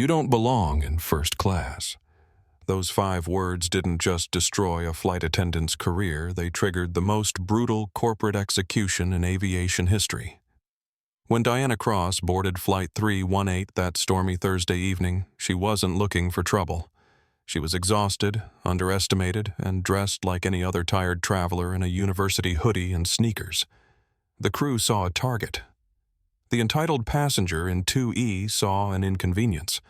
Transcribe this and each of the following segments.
"You don't belong in first class." Those 5 words didn't just destroy a flight attendant's career, they triggered the most brutal corporate execution in aviation history. When Diana Cross boarded Flight 318 that stormy Thursday evening, she wasn't looking for trouble. She was exhausted, underestimated, and dressed like any other tired traveler in a university hoodie and sneakers. The crew saw a target. The entitled passenger in 2E saw an inconvenience,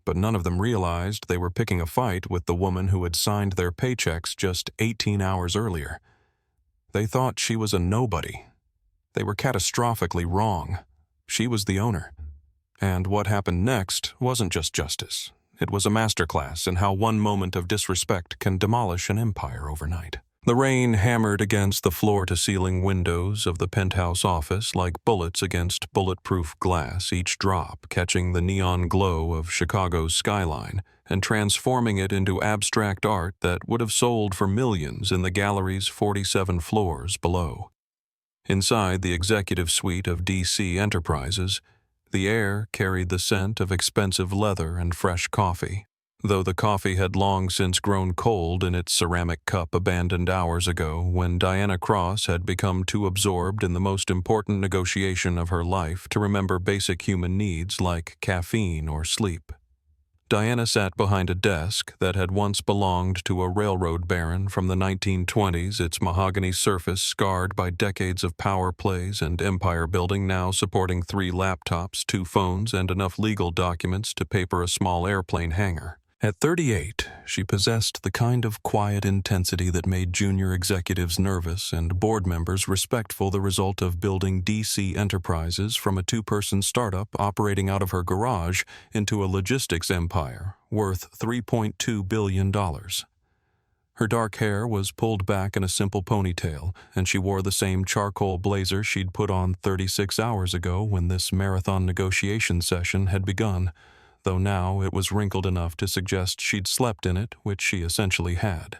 but none of them realized they were picking a fight with the woman who had signed their paychecks just 18 hours earlier. They thought she was a nobody. They were catastrophically wrong. She was the owner. And what happened next wasn't just justice. It was a masterclass in how one moment of disrespect can demolish an empire overnight. The rain hammered against the floor-to-ceiling windows of the penthouse office like bullets against bulletproof glass, each drop catching the neon glow of Chicago's skyline and transforming it into abstract art that would have sold for millions in the gallery's 47 floors below. Inside the executive suite of DC Enterprises, the air carried the scent of expensive leather and fresh coffee, though the coffee had long since grown cold in its ceramic cup abandoned hours ago when Diana Cross had become too absorbed in the most important negotiation of her life to remember basic human needs like caffeine or sleep. Diana sat behind a desk that had once belonged to a railroad baron from the 1920s, its mahogany surface scarred by decades of power plays and empire building, now supporting 3 laptops, 2 phones, and enough legal documents to paper a small airplane hangar. At 38, she possessed the kind of quiet intensity that made junior executives nervous and board members respectful, the result of building DC Enterprises from a 2-person startup operating out of her garage into a logistics empire worth $3.2 billion. Her dark hair was pulled back in a simple ponytail, and she wore the same charcoal blazer she'd put on 36 hours ago when this marathon negotiation session had begun, though now it was wrinkled enough to suggest she'd slept in it, which she essentially had.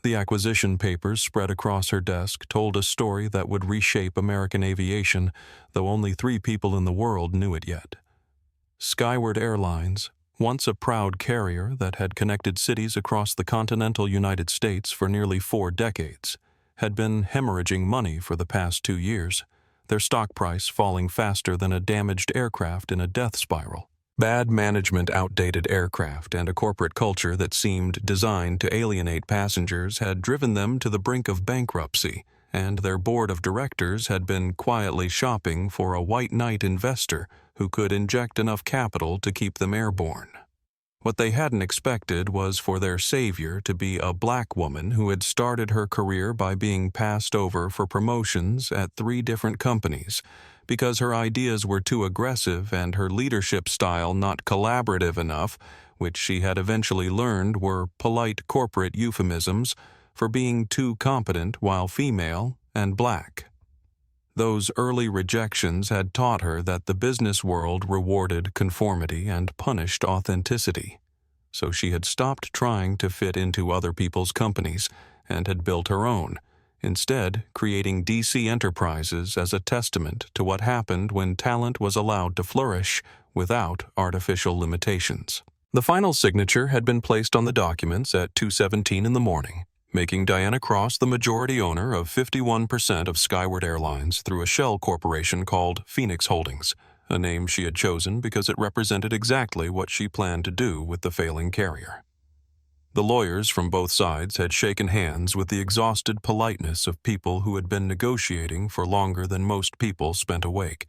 The acquisition papers spread across her desk told a story that would reshape American aviation, though only 3 people in the world knew it yet. Skyward Airlines, once a proud carrier that had connected cities across the continental United States for nearly 4 decades, had been hemorrhaging money for the past 2 years, their stock price falling faster than a damaged aircraft in a death spiral. Bad management, outdated aircraft, and a corporate culture that seemed designed to alienate passengers had driven them to the brink of bankruptcy, and their board of directors had been quietly shopping for a white knight investor who could inject enough capital to keep them airborne. What they hadn't expected was for their savior to be a black woman who had started her career by being passed over for promotions at 3 different companies, because her ideas were too aggressive and her leadership style not collaborative enough, which she had eventually learned were polite corporate euphemisms for being too competent while female and black. Those early rejections had taught her that the business world rewarded conformity and punished authenticity, so she had stopped trying to fit into other people's companies and had built her own, instead creating DC Enterprises as a testament to what happened when talent was allowed to flourish without artificial limitations. The final signature had been placed on the documents at 2:17 in the morning, making Diana Cross the majority owner of 51% of Skyward Airlines through a shell corporation called Phoenix Holdings, a name she had chosen because it represented exactly what she planned to do with the failing carrier. The lawyers from both sides had shaken hands with the exhausted politeness of people who had been negotiating for longer than most people spent awake,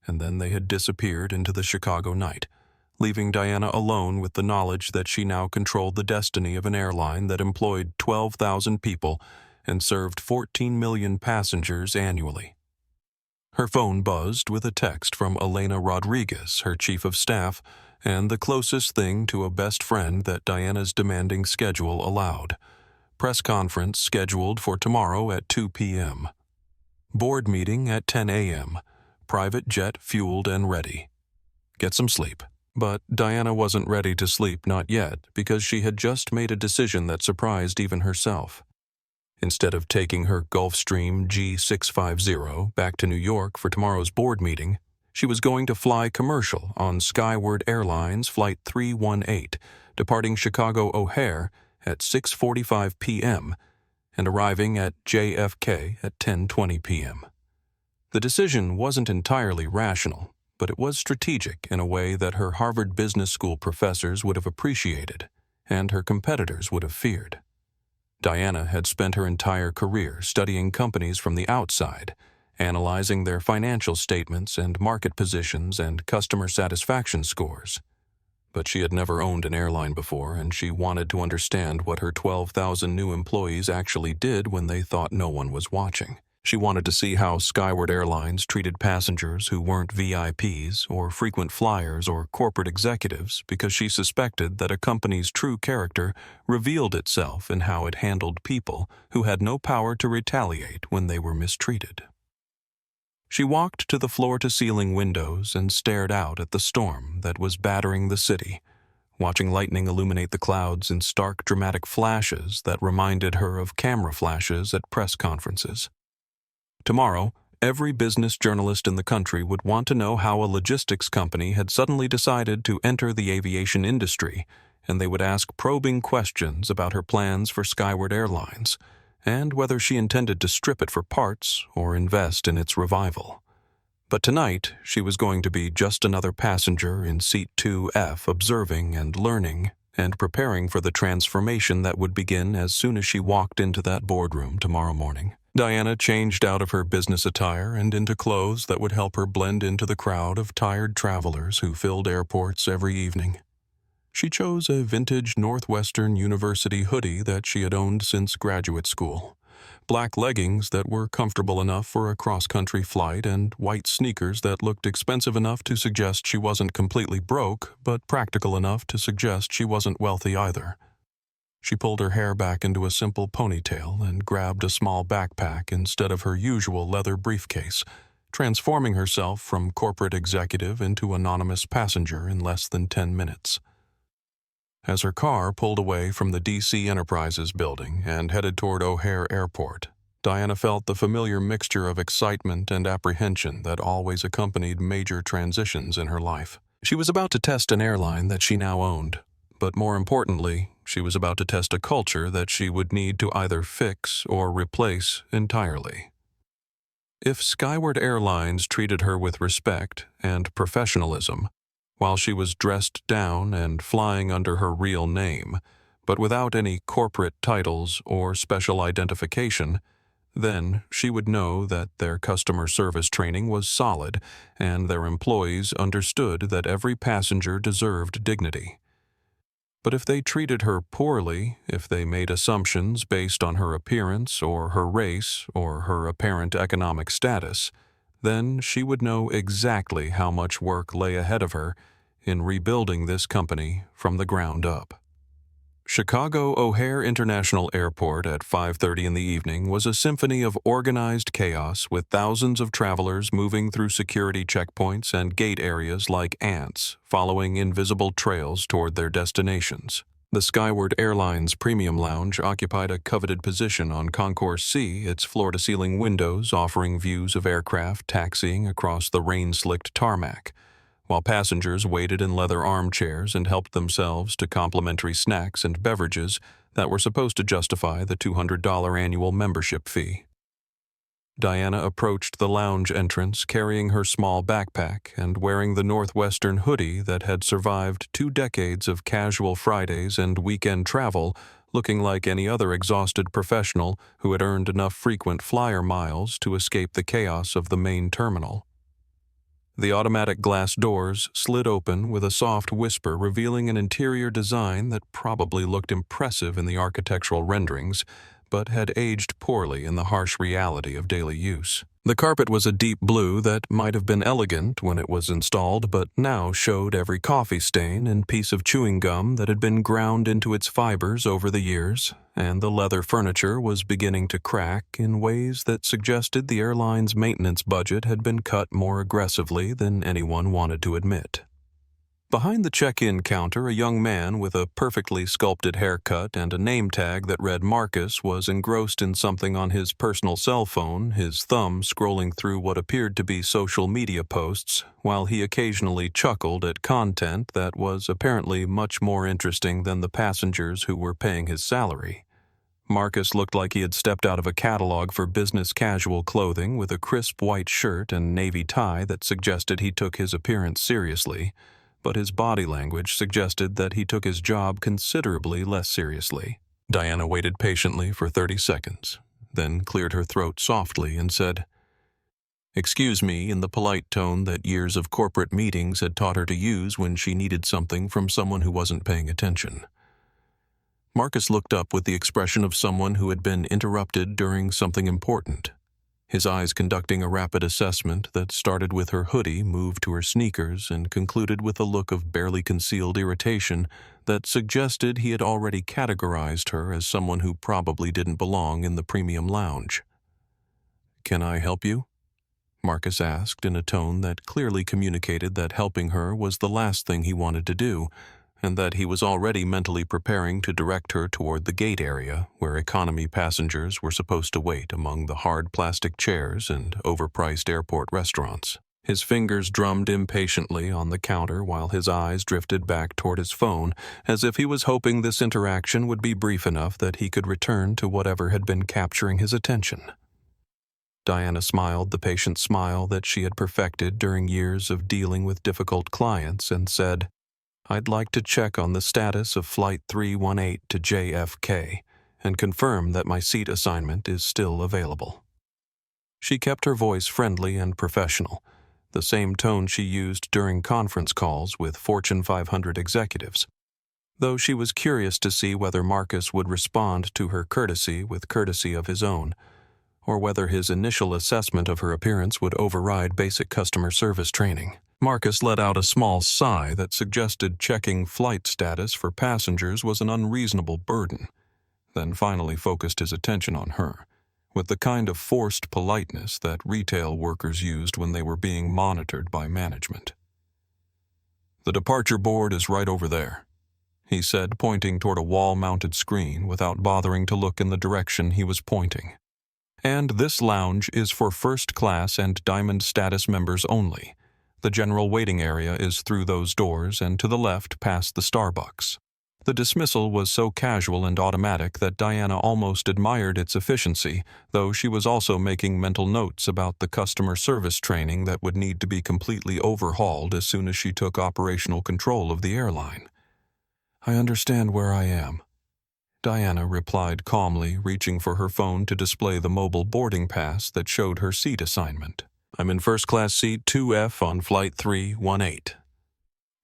and then they had disappeared into the Chicago night, leaving Diana alone with the knowledge that she now controlled the destiny of an airline that employed 12,000 people and served 14 million passengers annually. Her phone buzzed with a text from Elena Rodriguez, her chief of staff, and the closest thing to a best friend that Diana's demanding schedule allowed. Press conference scheduled for tomorrow at 2 p.m. Board meeting at 10 a.m. Private jet fueled and ready. Get some sleep. But Diana wasn't ready to sleep, not yet, because she had just made a decision that surprised even herself. Instead of taking her Gulfstream G650 back to New York for tomorrow's board meeting, She was going to fly commercial on Skyward Airlines Flight 318, departing Chicago O'Hare at 6:45 p.m. and arriving at JFK at 10:20 p.m. The decision wasn't entirely rational, but it was strategic in a way that her Harvard Business School professors would have appreciated and her competitors would have feared. Diana had spent her entire career studying companies from the outside, analyzing their financial statements and market positions and customer satisfaction scores. But she had never owned an airline before, and she wanted to understand what her 12,000 new employees actually did when they thought no one was watching. She wanted to see how Skyward Airlines treated passengers who weren't VIPs or frequent flyers or corporate executives, because she suspected that a company's true character revealed itself in how it handled people who had no power to retaliate when they were mistreated. She walked to the floor-to-ceiling windows and stared out at the storm that was battering the city, watching lightning illuminate the clouds in stark, dramatic flashes that reminded her of camera flashes at press conferences. Tomorrow, every business journalist in the country would want to know how a logistics company had suddenly decided to enter the aviation industry, and they would ask probing questions about her plans for Skyward Airlines, and whether she intended to strip it for parts or invest in its revival. But tonight, she was going to be just another passenger in Seat 2F, observing and learning and preparing for the transformation that would begin as soon as she walked into that boardroom tomorrow morning. Diana changed out of her business attire and into clothes that would help her blend into the crowd of tired travelers who filled airports every evening. She chose a vintage Northwestern University hoodie that she had owned since graduate school, black leggings that were comfortable enough for a cross-country flight, and white sneakers that looked expensive enough to suggest she wasn't completely broke, but practical enough to suggest she wasn't wealthy either. She pulled her hair back into a simple ponytail and grabbed a small backpack instead of her usual leather briefcase, transforming herself from corporate executive into anonymous passenger in less than 10 minutes. As her car pulled away from the DC Enterprises building and headed toward O'Hare Airport, Diana felt the familiar mixture of excitement and apprehension that always accompanied major transitions in her life. She was about to test an airline that she now owned, but more importantly, she was about to test a culture that she would need to either fix or replace entirely. If Skyward Airlines treated her with respect and professionalism, while she was dressed down and flying under her real name, but without any corporate titles or special identification, then she would know that their customer service training was solid and their employees understood that every passenger deserved dignity. But if they treated her poorly, if they made assumptions based on her appearance or her race or her apparent economic status, then she would know exactly how much work lay ahead of her in rebuilding this company from the ground up. Chicago O'Hare International Airport at 5:30 in the evening was a symphony of organized chaos, with thousands of travelers moving through security checkpoints and gate areas like ants, following invisible trails toward their destinations. The Skyward Airlines Premium Lounge occupied a coveted position on Concourse C, its floor-to-ceiling windows offering views of aircraft taxiing across the rain-slicked tarmac, while passengers waited in leather armchairs and helped themselves to complimentary snacks and beverages that were supposed to justify the $200 annual membership fee. Diana approached the lounge entrance carrying her small backpack and wearing the Northwestern hoodie that had survived 2 decades of casual Fridays and weekend travel, looking like any other exhausted professional who had earned enough frequent flyer miles to escape the chaos of the main terminal. The automatic glass doors slid open with a soft whisper, revealing an interior design that probably looked impressive in the architectural renderings, but had aged poorly in the harsh reality of daily use. The carpet was a deep blue that might have been elegant when it was installed, but now showed every coffee stain and piece of chewing gum that had been ground into its fibers over the years, and the leather furniture was beginning to crack in ways that suggested the airline's maintenance budget had been cut more aggressively than anyone wanted to admit. Behind the check-in counter, a young man with a perfectly sculpted haircut and a name tag that read Marcus was engrossed in something on his personal cell phone, his thumb scrolling through what appeared to be social media posts, while he occasionally chuckled at content that was apparently much more interesting than the passengers who were paying his salary. Marcus looked like he had stepped out of a catalog for business casual clothing with a crisp white shirt and navy tie that suggested he took his appearance seriously, but his body language suggested that he took his job considerably less seriously. Diana waited patiently for 30 seconds, then cleared her throat softly and said, "Excuse me," in the polite tone that years of corporate meetings had taught her to use when she needed something from someone who wasn't paying attention. Marcus looked up with the expression of someone who had been interrupted during something important. His eyes conducting a rapid assessment that started with her hoodie, moved to her sneakers, and concluded with a look of barely concealed irritation that suggested he had already categorized her as someone who probably didn't belong in the premium lounge. "Can I help you?" Marcus asked in a tone that clearly communicated that helping her was the last thing he wanted to do, and that he was already mentally preparing to direct her toward the gate area where economy passengers were supposed to wait among the hard plastic chairs and overpriced airport restaurants. His fingers drummed impatiently on the counter while his eyes drifted back toward his phone, as if he was hoping this interaction would be brief enough that he could return to whatever had been capturing his attention. Diana smiled the patient smile that she had perfected during years of dealing with difficult clients and said, "I'd like to check on the status of Flight 318 to JFK and confirm that my seat assignment is still available." She kept her voice friendly and professional, the same tone she used during conference calls with Fortune 500 executives, though she was curious to see whether Marcus would respond to her courtesy with courtesy of his own, or whether his initial assessment of her appearance would override basic customer service training. Marcus let out a small sigh that suggested checking flight status for passengers was an unreasonable burden, then finally focused his attention on her, with the kind of forced politeness that retail workers used when they were being monitored by management. "The departure board is right over there," he said, pointing toward a wall-mounted screen without bothering to look in the direction he was pointing. "And this lounge is for first class and diamond status members only. The general waiting area is through those doors and to the left past the Starbucks." The dismissal was so casual and automatic that Diana almost admired its efficiency, though she was also making mental notes about the customer service training that would need to be completely overhauled as soon as she took operational control of the airline. "I understand where I am," Diana replied calmly, reaching for her phone to display the mobile boarding pass that showed her seat assignment. "I'm in first-class seat 2F on Flight 318.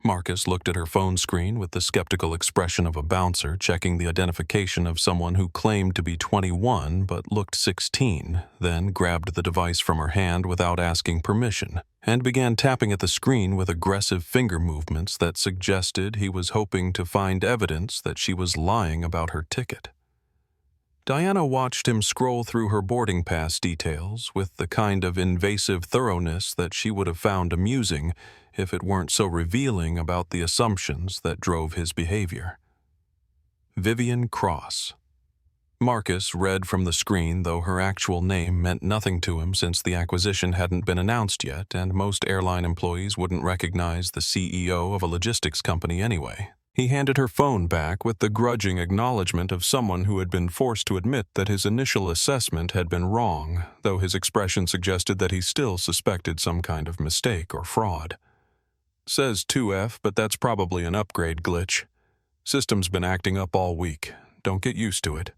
Marcus looked at her phone screen with the skeptical expression of a bouncer checking the identification of someone who claimed to be 21 but looked 16, then grabbed the device from her hand without asking permission, and began tapping at the screen with aggressive finger movements that suggested he was hoping to find evidence that she was lying about her ticket. Diana watched him scroll through her boarding pass details with the kind of invasive thoroughness that she would have found amusing if it weren't so revealing about the assumptions that drove his behavior. Vivian Cross. Marcus read from the screen, though her actual name meant nothing to him since the acquisition hadn't been announced yet, and most airline employees wouldn't recognize the CEO of a logistics company anyway. He handed her phone back with the grudging acknowledgement of someone who had been forced to admit that his initial assessment had been wrong, though his expression suggested that he still suspected some kind of mistake or fraud. "Says 2F, but that's probably an upgrade glitch. System's been acting up all week. Don't get used to it."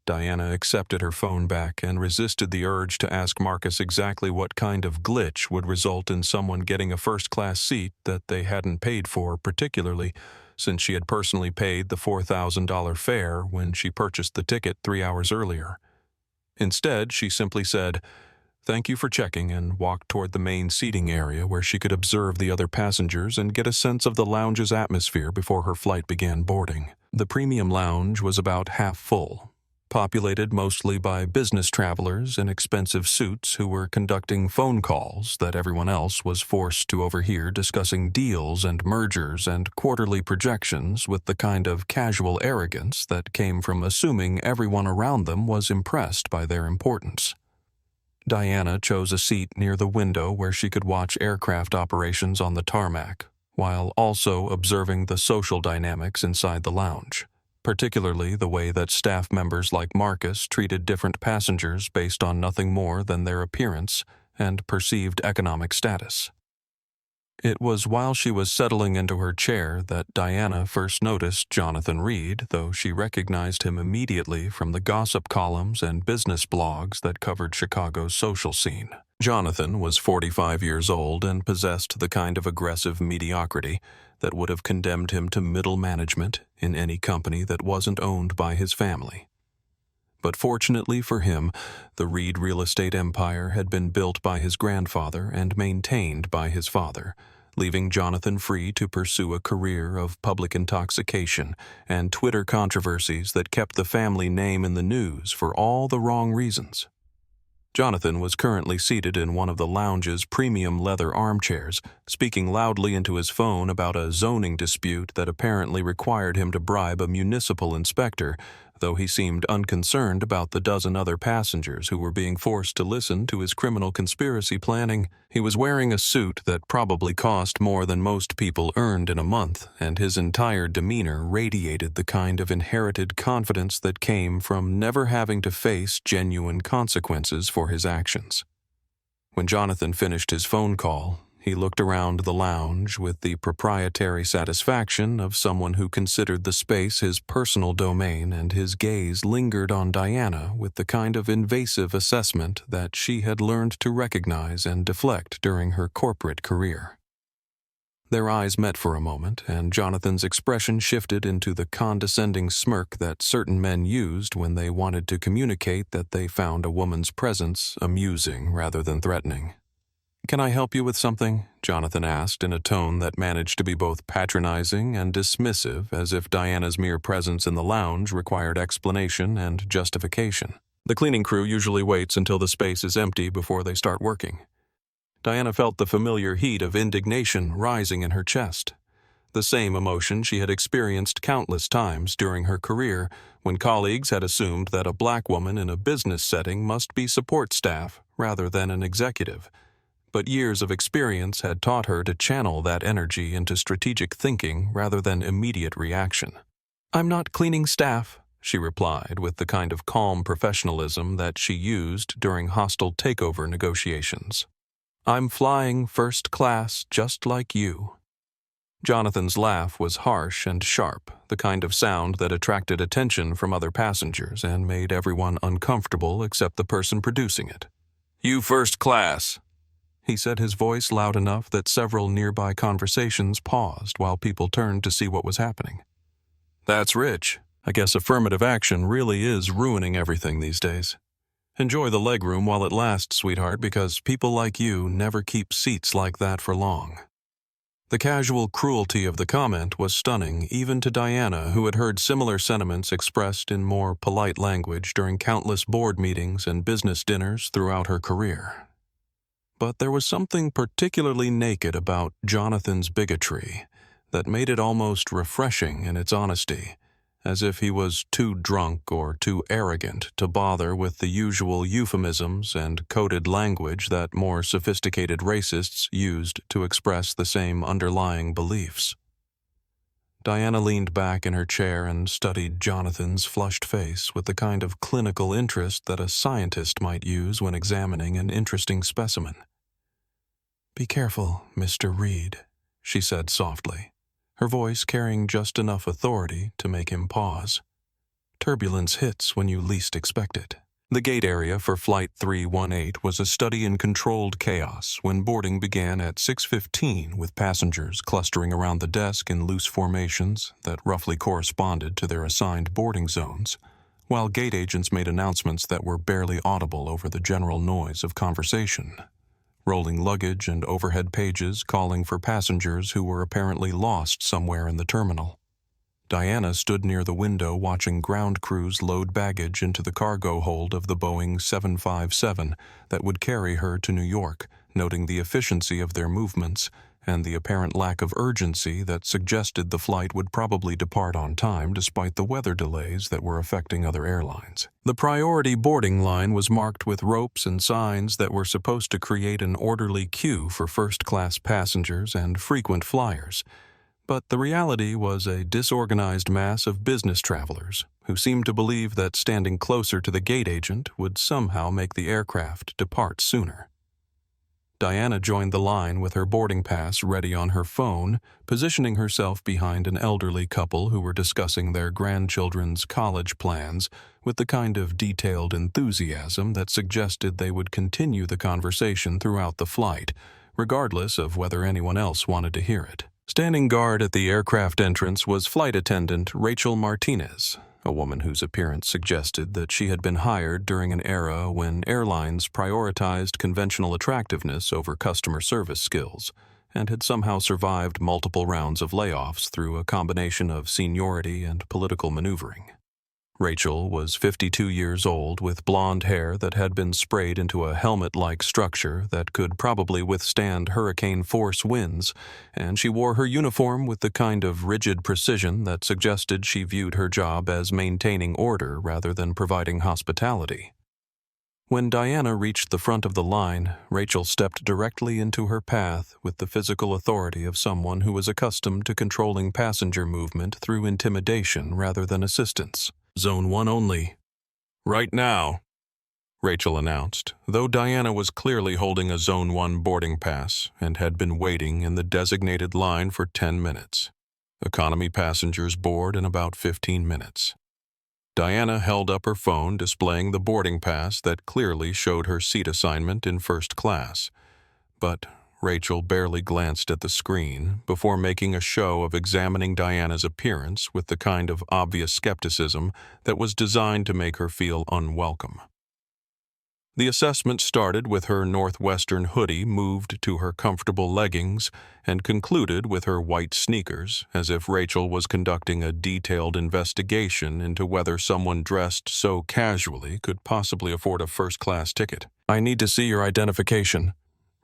Diana accepted her phone back and resisted the urge to ask Marcus exactly what kind of glitch would result in someone getting a first-class seat that they hadn't paid for, particularly since she had personally paid the $4,000 fare when she purchased the ticket 3 hours earlier. Instead, she simply said, "Thank you for checking," and walked toward the main seating area where she could observe the other passengers and get a sense of the lounge's atmosphere before her flight began boarding. The premium lounge was about half full. populated mostly by business travelers in expensive suits who were conducting phone calls that everyone else was forced to overhear, discussing deals and mergers and quarterly projections with the kind of casual arrogance that came from assuming everyone around them was impressed by their importance. Diana chose a seat near the window where she could watch aircraft operations on the tarmac, while also observing the social dynamics inside the lounge, particularly the way that staff members like Marcus treated different passengers based on nothing more than their appearance and perceived economic status. It was while she was settling into her chair that Diana first noticed Jonathan Reed, though she recognized him immediately from the gossip columns and business blogs that covered Chicago's social scene. Jonathan was 45 years old and possessed the kind of aggressive mediocrity that would have condemned him to middle management in any company that wasn't owned by his family. But fortunately for him, the Reed real estate empire had been built by his grandfather and maintained by his father, leaving Jonathan free to pursue a career of public intoxication and Twitter controversies that kept the family name in the news for all the wrong reasons. Jonathan was currently seated in one of the lounge's premium leather armchairs, speaking loudly into his phone about a zoning dispute that apparently required him to bribe a municipal inspector, though he seemed unconcerned about the dozen other passengers who were being forced to listen to his criminal conspiracy planning. He was wearing a suit that probably cost more than most people earned in a month, and his entire demeanor radiated the kind of inherited confidence that came from never having to face genuine consequences for his actions. When Jonathan finished his phone call, he looked around the lounge with the proprietary satisfaction of someone who considered the space his personal domain, and his gaze lingered on Diana with the kind of invasive assessment that she had learned to recognize and deflect during her corporate career. Their eyes met for a moment, and Jonathan's expression shifted into the condescending smirk that certain men used when they wanted to communicate that they found a woman's presence amusing rather than threatening. "Can I help you with something?" Jonathan asked in a tone that managed to be both patronizing and dismissive, as if Diana's mere presence in the lounge required explanation and justification. "The cleaning crew usually waits until the space is empty before they start working." Diana felt the familiar heat of indignation rising in her chest, the same emotion she had experienced countless times during her career when colleagues had assumed that a black woman in a business setting must be support staff rather than an executive. But years of experience had taught her to channel that energy into strategic thinking rather than immediate reaction. "I'm not cleaning staff," she replied with the kind of calm professionalism that she used during hostile takeover negotiations. "I'm flying first class just like you." Jonathan's laugh was harsh and sharp, the kind of sound that attracted attention from other passengers and made everyone uncomfortable except the person producing it. "You first class," he said, his voice loud enough that several nearby conversations paused while people turned to see what was happening. "That's rich. I guess affirmative action really is ruining everything these days. Enjoy the legroom while it lasts, sweetheart, because people like you never keep seats like that for long." The casual cruelty of the comment was stunning even to Diana, who had heard similar sentiments expressed in more polite language during countless board meetings and business dinners throughout her career. But there was something particularly naked about Jonathan's bigotry that made it almost refreshing in its honesty, as if he was too drunk or too arrogant to bother with the usual euphemisms and coded language that more sophisticated racists used to express the same underlying beliefs. Diana leaned back in her chair and studied Jonathan's flushed face with the kind of clinical interest that a scientist might use when examining an interesting specimen. "Be careful, Mr. Reed," she said softly, her voice carrying just enough authority to make him pause. "Turbulence hits when you least expect it." The gate area for Flight 318 was a study in controlled chaos when boarding began at 6:15, with passengers clustering around the desk in loose formations that roughly corresponded to their assigned boarding zones, while gate agents made announcements that were barely audible over the general noise of conversation. Rolling luggage and overhead pages calling for passengers who were apparently lost somewhere in the terminal. Diana stood near the window watching ground crews load baggage into the cargo hold of the Boeing 757 that would carry her to New York, noting the efficiency of their movements and the apparent lack of urgency that suggested the flight would probably depart on time despite the weather delays that were affecting other airlines. The priority boarding line was marked with ropes and signs that were supposed to create an orderly queue for first-class passengers and frequent flyers. But the reality was a disorganized mass of business travelers who seemed to believe that standing closer to the gate agent would somehow make the aircraft depart sooner. Diana joined the line with her boarding pass ready on her phone, positioning herself behind an elderly couple who were discussing their grandchildren's college plans with the kind of detailed enthusiasm that suggested they would continue the conversation throughout the flight, regardless of whether anyone else wanted to hear it. Standing guard at the aircraft entrance was flight attendant Rachel Martinez, a woman whose appearance suggested that she had been hired during an era when airlines prioritized conventional attractiveness over customer service skills, and had somehow survived multiple rounds of layoffs through a combination of seniority and political maneuvering. Rachel was 52 years old with blonde hair that had been sprayed into a helmet-like structure that could probably withstand hurricane-force winds, and she wore her uniform with the kind of rigid precision that suggested she viewed her job as maintaining order rather than providing hospitality. When Diana reached the front of the line, Rachel stepped directly into her path with the physical authority of someone who was accustomed to controlling passenger movement through intimidation rather than assistance. "Zone 1 only. Right now," Rachel announced, though Diana was clearly holding a Zone 1 boarding pass and had been waiting in the designated line for 10 minutes. Economy passengers board in about 15 minutes. Diana held up her phone displaying the boarding pass that clearly showed her seat assignment in first class. But Rachel barely glanced at the screen before making a show of examining Diana's appearance with the kind of obvious skepticism that was designed to make her feel unwelcome. The assessment started with her northwestern hoodie moved to her comfortable leggings and concluded with her white sneakers, as if Rachel was conducting a detailed investigation into whether someone dressed so casually could possibly afford a first-class ticket. "I need to see your identification,"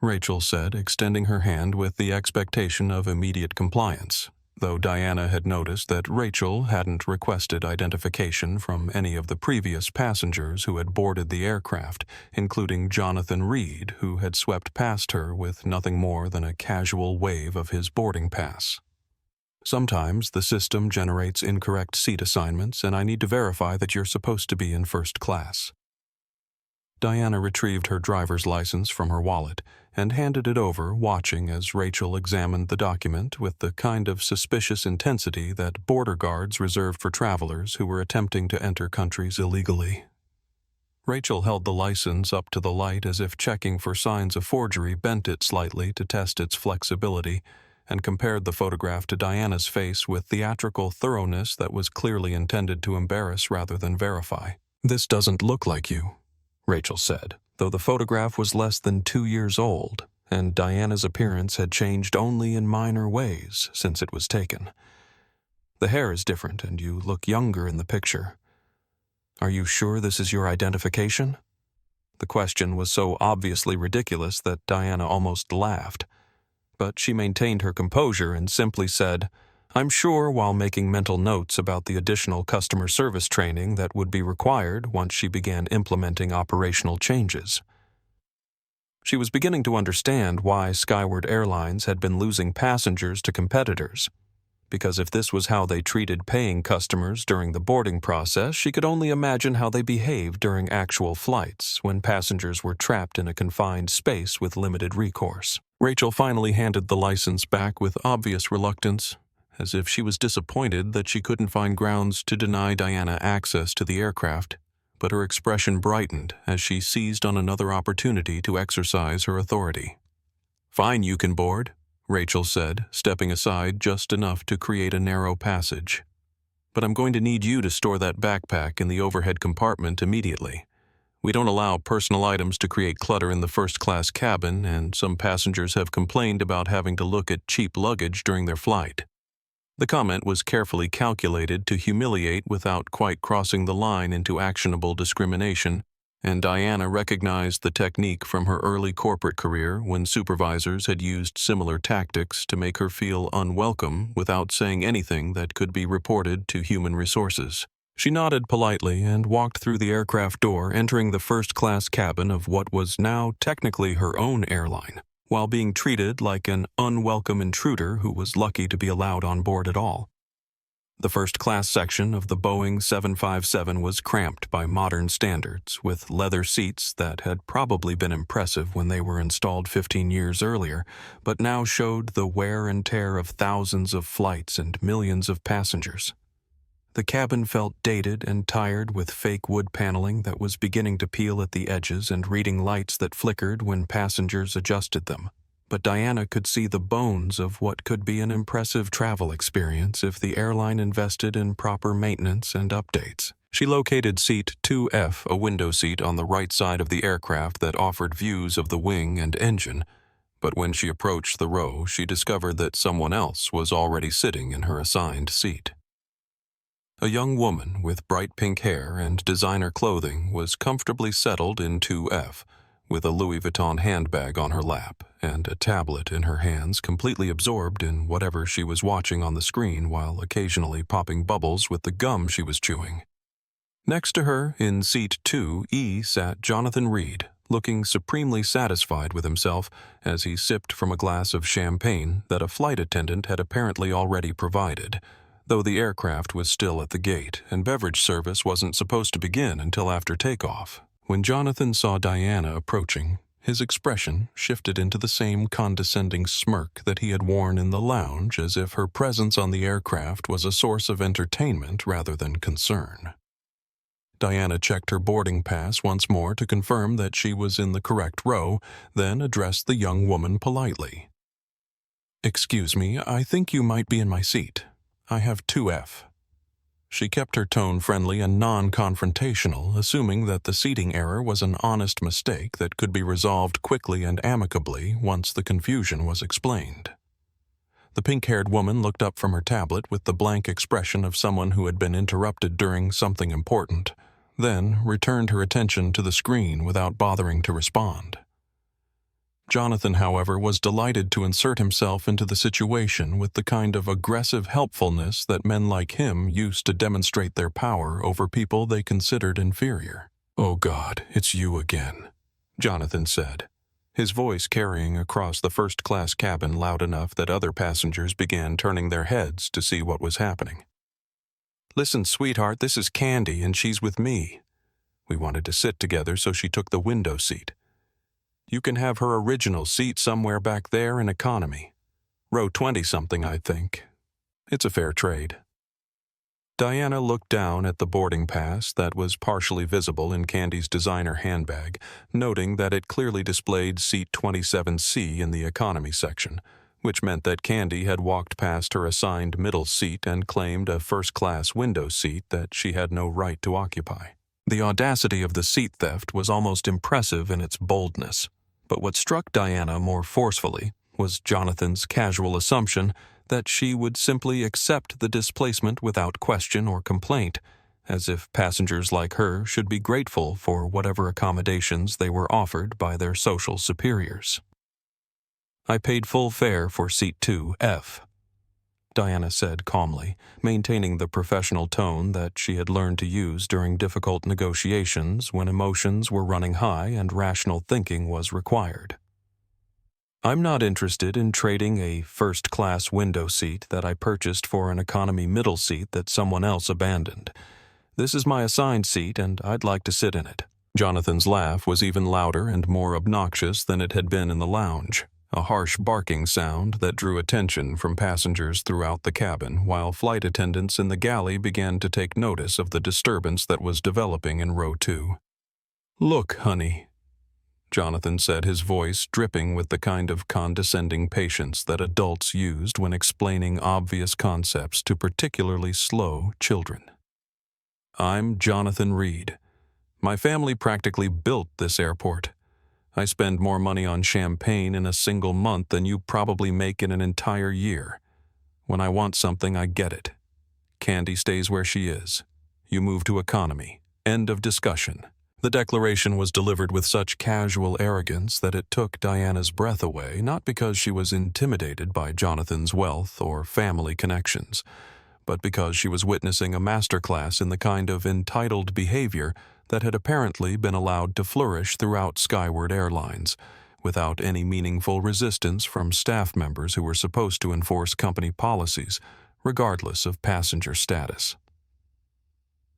Rachel said, extending her hand with the expectation of immediate compliance, though Diana had noticed that Rachel hadn't requested identification from any of the previous passengers who had boarded the aircraft, including Jonathan Reed, who had swept past her with nothing more than a casual wave of his boarding pass. "Sometimes the system generates incorrect seat assignments, and I need to verify that you're supposed to be in first class." Diana retrieved her driver's license from her wallet and handed it over, watching as Rachel examined the document with the kind of suspicious intensity that border guards reserved for travelers who were attempting to enter countries illegally. Rachel held the license up to the light as if checking for signs of forgery, bent it slightly to test its flexibility, and compared the photograph to Diana's face with theatrical thoroughness that was clearly intended to embarrass rather than verify. "This doesn't look like you," Rachel said, though the photograph was less than 2 years old, and Diana's appearance had changed only in minor ways since it was taken. "The hair is different, and you look younger in the picture. Are you sure this is your identification?" The question was so obviously ridiculous that Diana almost laughed. But she maintained her composure and simply said, "I'm sure," while making mental notes about the additional customer service training that would be required once she began implementing operational changes. She was beginning to understand why Skyward Airlines had been losing passengers to competitors, because if this was how they treated paying customers during the boarding process, she could only imagine how they behaved during actual flights when passengers were trapped in a confined space with limited recourse. Rachel finally handed the license back with obvious reluctance, as if she was disappointed that she couldn't find grounds to deny Diana access to the aircraft, but her expression brightened as she seized on another opportunity to exercise her authority. "Fine, you can board," Rachel said, stepping aside just enough to create a narrow passage. "But I'm going to need you to store that backpack in the overhead compartment immediately. We don't allow personal items to create clutter in the first-class cabin, and some passengers have complained about having to look at cheap luggage during their flight." The comment was carefully calculated to humiliate without quite crossing the line into actionable discrimination, and Diana recognized the technique from her early corporate career when supervisors had used similar tactics to make her feel unwelcome without saying anything that could be reported to human resources. She nodded politely and walked through the aircraft door, entering the first-class cabin of what was now technically her own airline, while being treated like an unwelcome intruder who was lucky to be allowed on board at all. The first-class section of the Boeing 757 was cramped by modern standards, with leather seats that had probably been impressive when they were installed 15 years earlier, but now showed the wear and tear of thousands of flights and millions of passengers. The cabin felt dated and tired, with fake wood paneling that was beginning to peel at the edges and reading lights that flickered when passengers adjusted them. But Diana could see the bones of what could be an impressive travel experience if the airline invested in proper maintenance and updates. She located seat 2F, a window seat on the right side of the aircraft that offered views of the wing and engine, but when she approached the row, she discovered that someone else was already sitting in her assigned seat. A young woman with bright pink hair and designer clothing was comfortably settled in 2F, with a Louis Vuitton handbag on her lap and a tablet in her hands, completely absorbed in whatever she was watching on the screen while occasionally popping bubbles with the gum she was chewing. Next to her, in seat 2E, sat Jonathan Reed, looking supremely satisfied with himself as he sipped from a glass of champagne that a flight attendant had apparently already provided, though the aircraft was still at the gate and beverage service wasn't supposed to begin until after takeoff. When Jonathan saw Diana approaching, his expression shifted into the same condescending smirk that he had worn in the lounge, as if her presence on the aircraft was a source of entertainment rather than concern. Diana checked her boarding pass once more to confirm that she was in the correct row, then addressed the young woman politely. "Excuse me, I think you might be in my seat. I have 2F. She kept her tone friendly and non-confrontational, assuming that the seating error was an honest mistake that could be resolved quickly and amicably once the confusion was explained. The pink-haired woman looked up from her tablet with the blank expression of someone who had been interrupted during something important, then returned her attention to the screen without bothering to respond. Jonathan, however, was delighted to insert himself into the situation with the kind of aggressive helpfulness that men like him used to demonstrate their power over people they considered inferior. "Oh God, it's you again," Jonathan said, his voice carrying across the first-class cabin loud enough that other passengers began turning their heads to see what was happening. "Listen, sweetheart, this is Candy, and she's with me. We wanted to sit together, so she took the window seat. You can have her original seat somewhere back there in economy. Row 20-something, I think. It's a fair trade." Diana looked down at the boarding pass that was partially visible in Candy's designer handbag, noting that it clearly displayed seat 27C in the economy section, which meant that Candy had walked past her assigned middle seat and claimed a first-class window seat that she had no right to occupy. The audacity of the seat theft was almost impressive in its boldness. But what struck Diana more forcefully was Jonathan's casual assumption that she would simply accept the displacement without question or complaint, as if passengers like her should be grateful for whatever accommodations they were offered by their social superiors. "I paid full fare for seat 2F, Diana said calmly, maintaining the professional tone that she had learned to use during difficult negotiations when emotions were running high and rational thinking was required. "I'm not interested in trading a first-class window seat that I purchased for an economy middle seat that someone else abandoned. This is my assigned seat, and I'd like to sit in it." Jonathan's laugh was even louder and more obnoxious than it had been in the lounge, a harsh barking sound that drew attention from passengers throughout the cabin, while flight attendants in the galley began to take notice of the disturbance that was developing in row 2. "Look, honey," Jonathan said, his voice dripping with the kind of condescending patience that adults used when explaining obvious concepts to particularly slow children. "I'm Jonathan Reed. My family practically built this airport. I spend more money on champagne in a single month than you probably make in an entire year. When I want something, I get it. Candy stays where she is. You move to economy. End of discussion. The declaration was delivered with such casual arrogance that it took Diana's breath away, not because she was intimidated by Jonathan's wealth or family connections, but because she was witnessing a masterclass in the kind of entitled behavior that had apparently been allowed to flourish throughout Skyward Airlines, without any meaningful resistance from staff members who were supposed to enforce company policies, regardless of passenger status.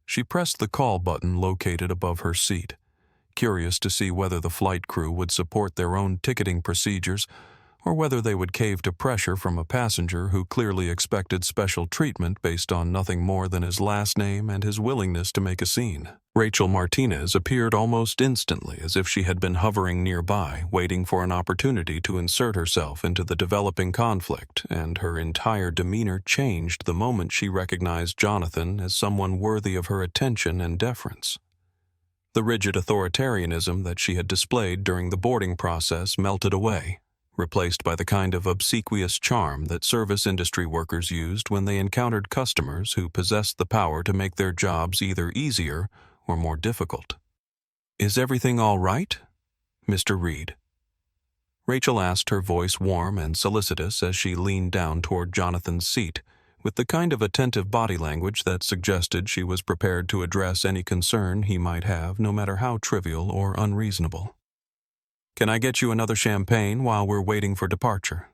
She pressed the call button located above her seat, curious to see whether the flight crew would support their own ticketing procedures or whether they would cave to pressure from a passenger who clearly expected special treatment based on nothing more than his last name and his willingness to make a scene. Rachel Martinez appeared almost instantly, as if she had been hovering nearby, waiting for an opportunity to insert herself into the developing conflict, and her entire demeanor changed the moment she recognized Jonathan as someone worthy of her attention and deference. The rigid authoritarianism that she had displayed during the boarding process melted away, replaced by the kind of obsequious charm that service industry workers used when they encountered customers who possessed the power to make their jobs either easier or more difficult. "Is everything all right, Mr. Reed?" Rachel asked, her voice warm and solicitous as she leaned down toward Jonathan's seat, with the kind of attentive body language that suggested she was prepared to address any concern he might have, no matter how trivial or unreasonable. "Can I get you another champagne while we're waiting for departure?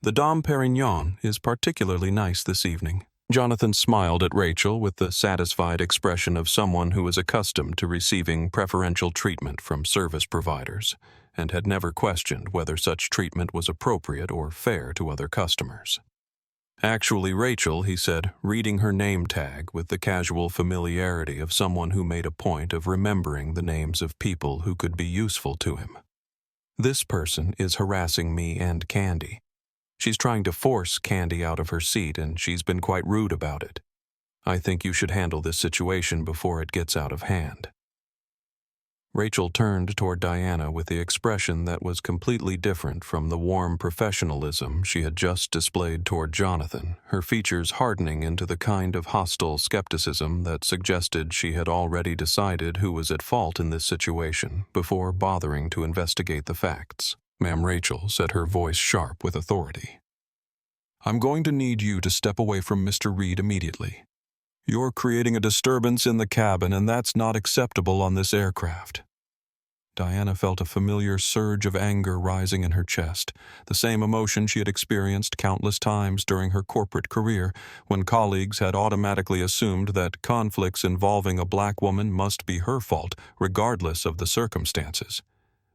The Dom Perignon is particularly nice this evening." Jonathan smiled at Rachel with the satisfied expression of someone who is accustomed to receiving preferential treatment from service providers and had never questioned whether such treatment was appropriate or fair to other customers. "Actually, Rachel," he said, reading her name tag with the casual familiarity of someone who made a point of remembering the names of people who could be useful to him. "This person is harassing me and Candy. She's trying to force Candy out of her seat, and she's been quite rude about it. I think you should handle this situation before it gets out of hand." Rachel turned toward Diana with the expression that was completely different from the warm professionalism she had just displayed toward Jonathan, her features hardening into the kind of hostile skepticism that suggested she had already decided who was at fault in this situation before bothering to investigate the facts. "Ma'am Rachel," said her voice sharp with authority, "I'm going to need you to step away from Mr. Reed immediately. You're creating a disturbance in the cabin, and that's not acceptable on this aircraft." Diana felt a familiar surge of anger rising in her chest, the same emotion she had experienced countless times during her corporate career, when colleagues had automatically assumed that conflicts involving a black woman must be her fault, regardless of the circumstances.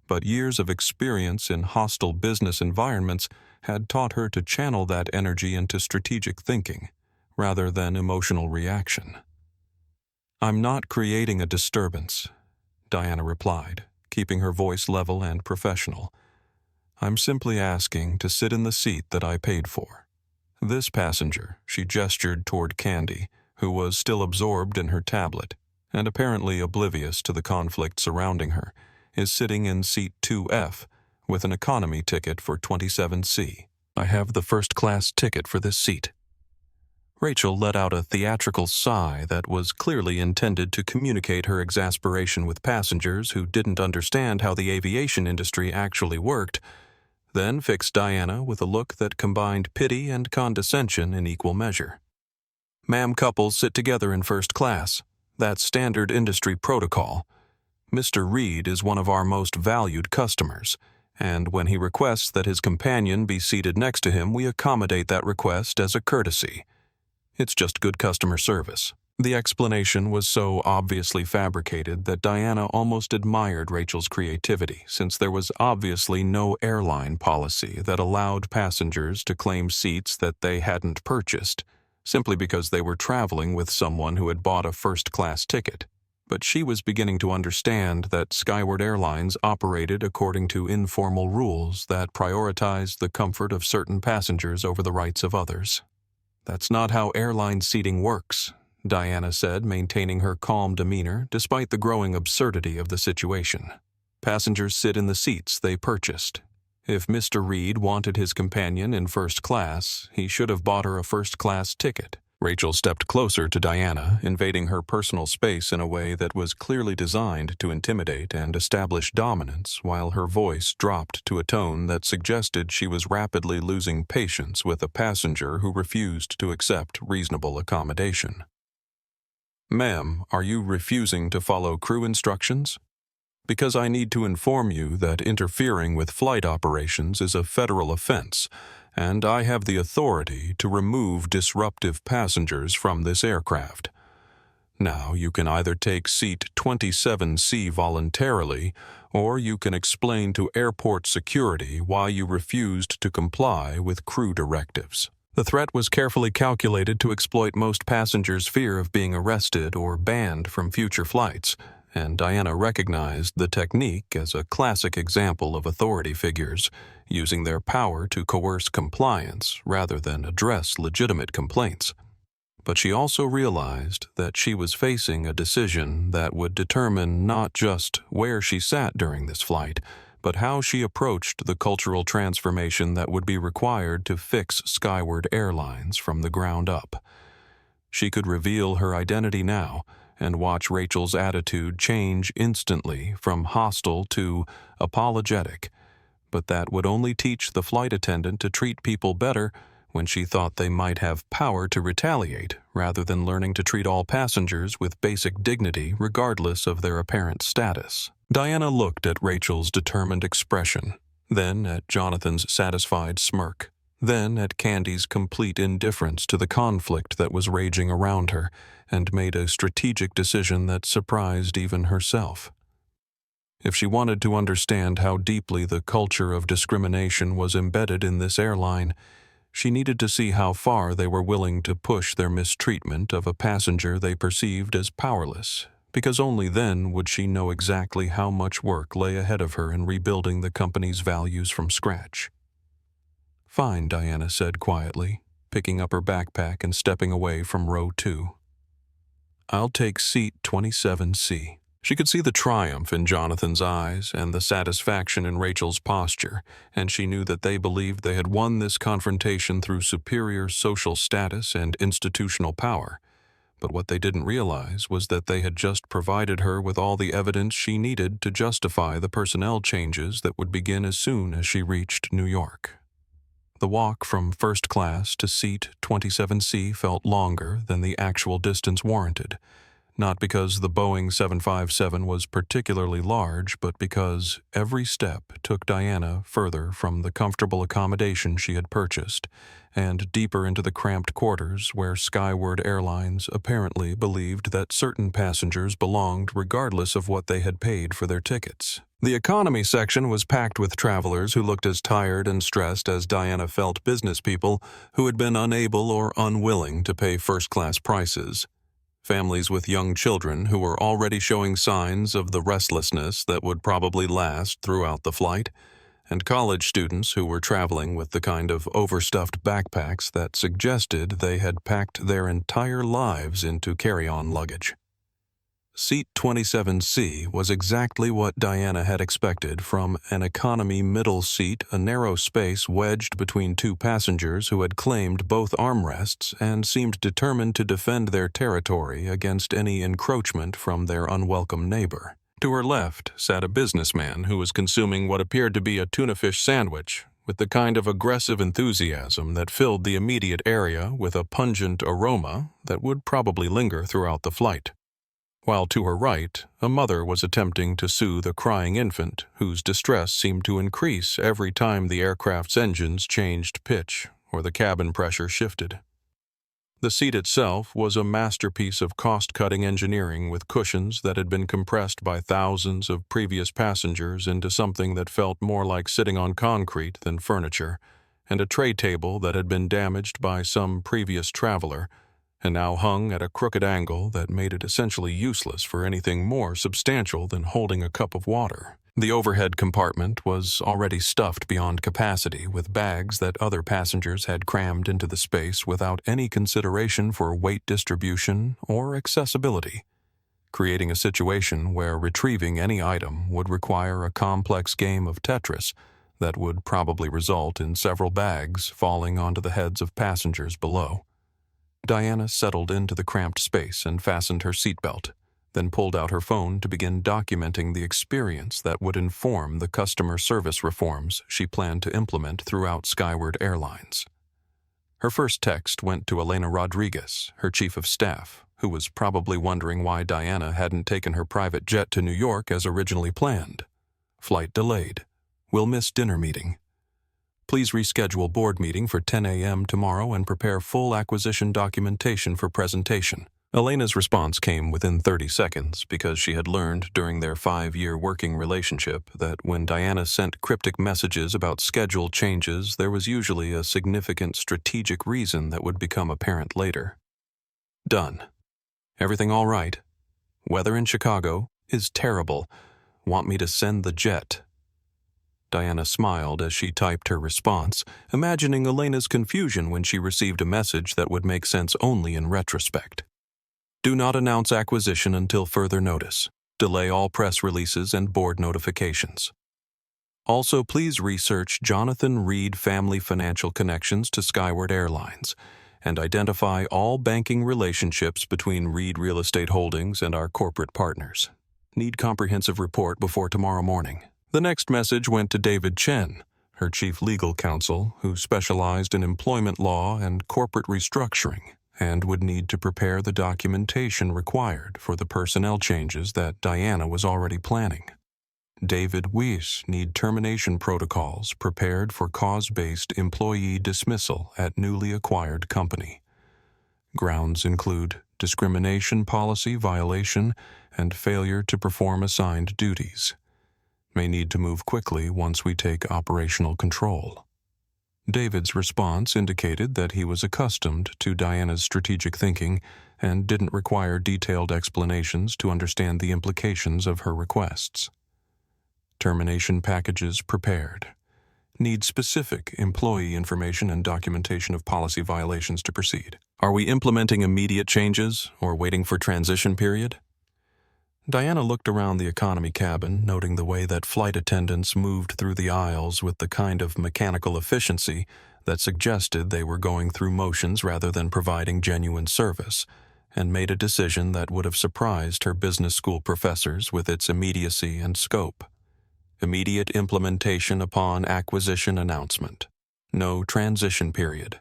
But years of experience in hostile business environments had taught her to channel that energy into strategic thinking, rather than emotional reaction. "I'm not creating a disturbance," Diana replied, keeping her voice level and professional. "I'm simply asking to sit in the seat that I paid for. This passenger," she gestured toward Candy, who was still absorbed in her tablet, and apparently oblivious to the conflict surrounding her, "is sitting in seat 2F with an economy ticket for 27C. I have the first-class ticket for this seat." Rachel let out a theatrical sigh that was clearly intended to communicate her exasperation with passengers who didn't understand how the aviation industry actually worked, then fixed Diana with a look that combined pity and condescension in equal measure. "Ma'am, couples sit together in first class. That's standard industry protocol. Mr. Reed is one of our most valued customers, and when he requests that his companion be seated next to him, we accommodate that request as a courtesy. It's just good customer service." The explanation was so obviously fabricated that Diana almost admired Rachel's creativity, since there was obviously no airline policy that allowed passengers to claim seats that they hadn't purchased, simply because they were traveling with someone who had bought a first-class ticket. But she was beginning to understand that Skyward Airlines operated according to informal rules that prioritized the comfort of certain passengers over the rights of others. "That's not how airline seating works," Diana said, maintaining her calm demeanor despite the growing absurdity of the situation. "Passengers sit in the seats they purchased. If Mr. Reed wanted his companion in first class, he should have bought her a first-class ticket. Rachel stepped closer to Diana, invading her personal space in a way that was clearly designed to intimidate and establish dominance, while her voice dropped to a tone that suggested she was rapidly losing patience with a passenger who refused to accept reasonable accommodation. "Ma'am, are you refusing to follow crew instructions? Because I need to inform you that interfering with flight operations is a federal offense, and I have the authority to remove disruptive passengers from this aircraft. Now, you can either take seat 27C voluntarily, or you can explain to airport security why you refused to comply with crew directives." The threat was carefully calculated to exploit most passengers' fear of being arrested or banned from future flights, and Diana recognized the technique as a classic example of authority figures using their power to coerce compliance rather than address legitimate complaints. But she also realized that she was facing a decision that would determine not just where she sat during this flight, but how she approached the cultural transformation that would be required to fix Skyward Airlines from the ground up. She could reveal her identity now and watch Rachel's attitude change instantly from hostile to apologetic, but that would only teach the flight attendant to treat people better when she thought they might have power to retaliate rather than learning to treat all passengers with basic dignity regardless of their apparent status. Diana looked at Rachel's determined expression, then at Jonathan's satisfied smirk, then at Candy's complete indifference to the conflict that was raging around her, and made a strategic decision that surprised even herself. If she wanted to understand how deeply the culture of discrimination was embedded in this airline, she needed to see how far they were willing to push their mistreatment of a passenger they perceived as powerless, because only then would she know exactly how much work lay ahead of her in rebuilding the company's values from scratch. "Fine," Diana said quietly, picking up her backpack and stepping away from row 2. "I'll take seat 27C." She could see the triumph in Jonathan's eyes and the satisfaction in Rachel's posture, and she knew that they believed they had won this confrontation through superior social status and institutional power. But what they didn't realize was that they had just provided her with all the evidence she needed to justify the personnel changes that would begin as soon as she reached New York. The walk from first class to seat 27C felt longer than the actual distance warranted, not because the Boeing 757 was particularly large, but because every step took Diana further from the comfortable accommodation she had purchased and deeper into the cramped quarters where Skyward Airlines apparently believed that certain passengers belonged regardless of what they had paid for their tickets. The economy section was packed with travelers who looked as tired and stressed as Diana felt business people who had been unable or unwilling to pay first-class prices. Families with young children who were already showing signs of the restlessness that would probably last throughout the flight, and college students who were traveling with the kind of overstuffed backpacks that suggested they had packed their entire lives into carry-on luggage. Seat 27C was exactly what Diana had expected from an economy middle seat, a narrow space wedged between two passengers who had claimed both armrests and seemed determined to defend their territory against any encroachment from their unwelcome neighbor. To her left sat a businessman who was consuming what appeared to be a tuna fish sandwich, with the kind of aggressive enthusiasm that filled the immediate area with a pungent aroma that would probably linger throughout the flight. While to her right, a mother was attempting to soothe a crying infant whose distress seemed to increase every time the aircraft's engines changed pitch or the cabin pressure shifted. The seat itself was a masterpiece of cost-cutting engineering with cushions that had been compressed by thousands of previous passengers into something that felt more like sitting on concrete than furniture, and a tray table that had been damaged by some previous traveler and now hung at a crooked angle that made it essentially useless for anything more substantial than holding a cup of water. The overhead compartment was already stuffed beyond capacity with bags that other passengers had crammed into the space without any consideration for weight distribution or accessibility, creating a situation where retrieving any item would require a complex game of Tetris that would probably result in several bags falling onto the heads of passengers below. Diana settled into the cramped space and fastened her seatbelt, then pulled out her phone to begin documenting the experience that would inform the customer service reforms she planned to implement throughout Skyward Airlines. Her first text went to Elena Rodriguez, her chief of staff, who was probably wondering why Diana hadn't taken her private jet to New York as originally planned. Flight delayed. Will miss dinner meeting. Please reschedule board meeting for 10 a.m. tomorrow and prepare full acquisition documentation for presentation. Elena's response came within 30 seconds because she had learned during their 5-year working relationship that when Diana sent cryptic messages about schedule changes, there was usually a significant strategic reason that would become apparent later. Done. Everything all right? Weather in Chicago is terrible. Want me to send the jet? Diana smiled as she typed her response, imagining Elena's confusion when she received a message that would make sense only in retrospect. Do not announce acquisition until further notice. Delay all press releases and board notifications. Also, please research Jonathan Reed family financial connections to Skyward Airlines and identify all banking relationships between Reed Real Estate Holdings and our corporate partners. Need comprehensive report before tomorrow morning. The next message went to David Chen, her chief legal counsel, who specialized in employment law and corporate restructuring, and would need to prepare the documentation required for the personnel changes that Diana was already planning. David Weiss need termination protocols prepared for cause-based employee dismissal at newly acquired company. Grounds include discrimination policy violation and failure to perform assigned duties. May need to move quickly once we take operational control. David's response indicated that he was accustomed to Diana's strategic thinking and didn't require detailed explanations to understand the implications of her requests. Termination packages prepared. Need specific employee information and documentation of policy violations to proceed. Are we implementing immediate changes or waiting for transition period? Diana looked around the economy cabin, noting the way that flight attendants moved through the aisles with the kind of mechanical efficiency that suggested they were going through motions rather than providing genuine service, and made a decision that would have surprised her business school professors with its immediacy and scope. Immediate implementation upon acquisition announcement. No transition period.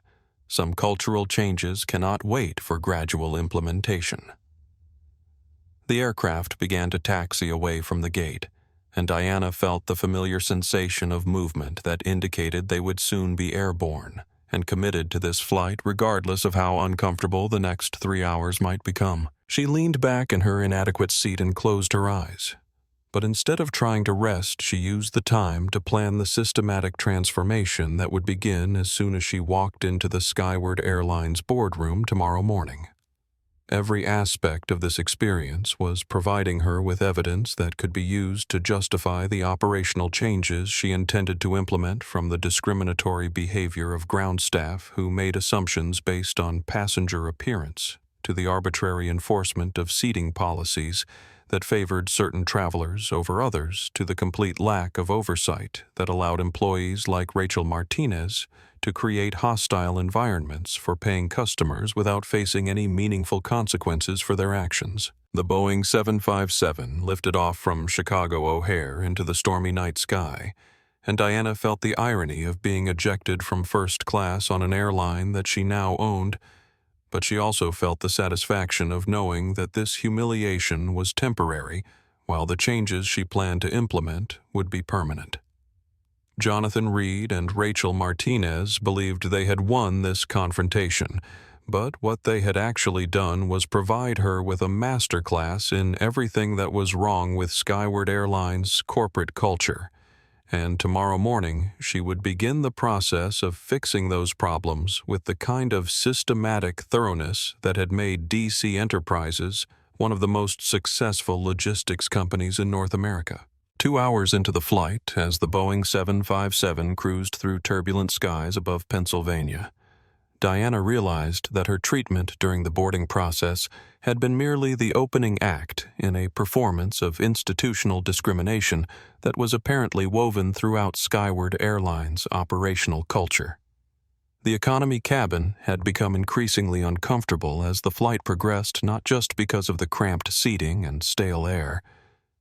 Some cultural changes cannot wait for gradual implementation. The aircraft began to taxi away from the gate, and Diana felt the familiar sensation of movement that indicated they would soon be airborne, and committed to this flight regardless of how uncomfortable the next 3 hours might become. She leaned back in her inadequate seat and closed her eyes. But instead of trying to rest, she used the time to plan the systematic transformation that would begin as soon as she walked into the Skyward Airlines boardroom tomorrow morning. Every aspect of this experience was providing her with evidence that could be used to justify the operational changes she intended to implement, from the discriminatory behavior of ground staff who made assumptions based on passenger appearance to the arbitrary enforcement of seating policies that favored certain travelers over others, to the complete lack of oversight that allowed employees like Rachel Martinez to create hostile environments for paying customers without facing any meaningful consequences for their actions. The Boeing 757 lifted off from Chicago O'Hare into the stormy night sky, and Diana felt the irony of being ejected from first class on an airline that she now owned, but she also felt the satisfaction of knowing that this humiliation was temporary, while the changes she planned to implement would be permanent. Jonathan Reed and Rachel Martinez believed they had won this confrontation, but what they had actually done was provide her with a masterclass in everything that was wrong with Skyward Airlines' corporate culture, and tomorrow morning she would begin the process of fixing those problems with the kind of systematic thoroughness that had made DC Enterprises one of the most successful logistics companies in North America. 2 hours into the flight, as the Boeing 757 cruised through turbulent skies above Pennsylvania, Diana realized that her treatment during the boarding process had been merely the opening act in a performance of institutional discrimination that was apparently woven throughout Skyward Airline's operational culture. The economy cabin had become increasingly uncomfortable as the flight progressed, not just because of the cramped seating and stale air,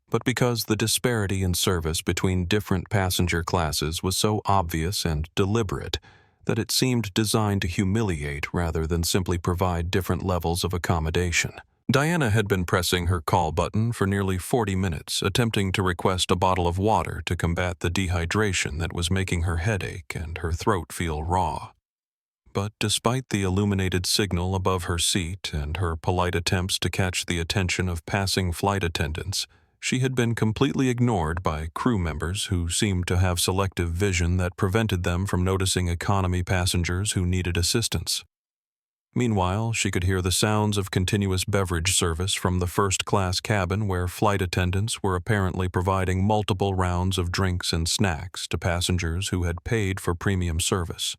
but because the disparity in service between different passenger classes was so obvious and deliberate that it seemed designed to humiliate rather than simply provide different levels of accommodation. Diana had been pressing her call button for nearly 40 minutes, attempting to request a bottle of water to combat the dehydration that was making her head ache and her throat feel raw. But despite the illuminated signal above her seat and her polite attempts to catch the attention of passing flight attendants, she had been completely ignored by crew members who seemed to have selective vision that prevented them from noticing economy passengers who needed assistance. Meanwhile, she could hear the sounds of continuous beverage service from the first-class cabin where flight attendants were apparently providing multiple rounds of drinks and snacks to passengers who had paid for premium service.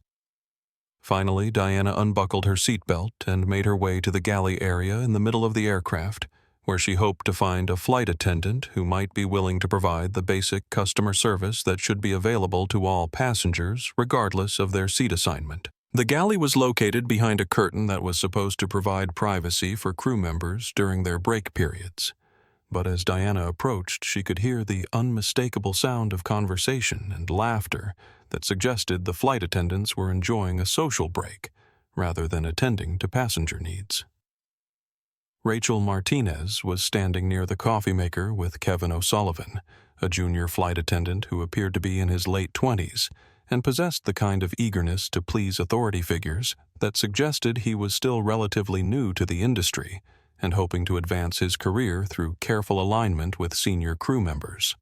Finally, Diana unbuckled her seatbelt and made her way to the galley area in the middle of the aircraft, where she hoped to find a flight attendant who might be willing to provide the basic customer service that should be available to all passengers, regardless of their seat assignment. The galley was located behind a curtain that was supposed to provide privacy for crew members during their break periods. But as Diana approached, she could hear the unmistakable sound of conversation and laughter that suggested the flight attendants were enjoying a social break rather than attending to passenger needs. Rachel Martinez was standing near the coffee maker with Kevin O'Sullivan, a junior flight attendant who appeared to be in his late 20s and possessed the kind of eagerness to please authority figures that suggested he was still relatively new to the industry and hoping to advance his career through careful alignment with senior crew members.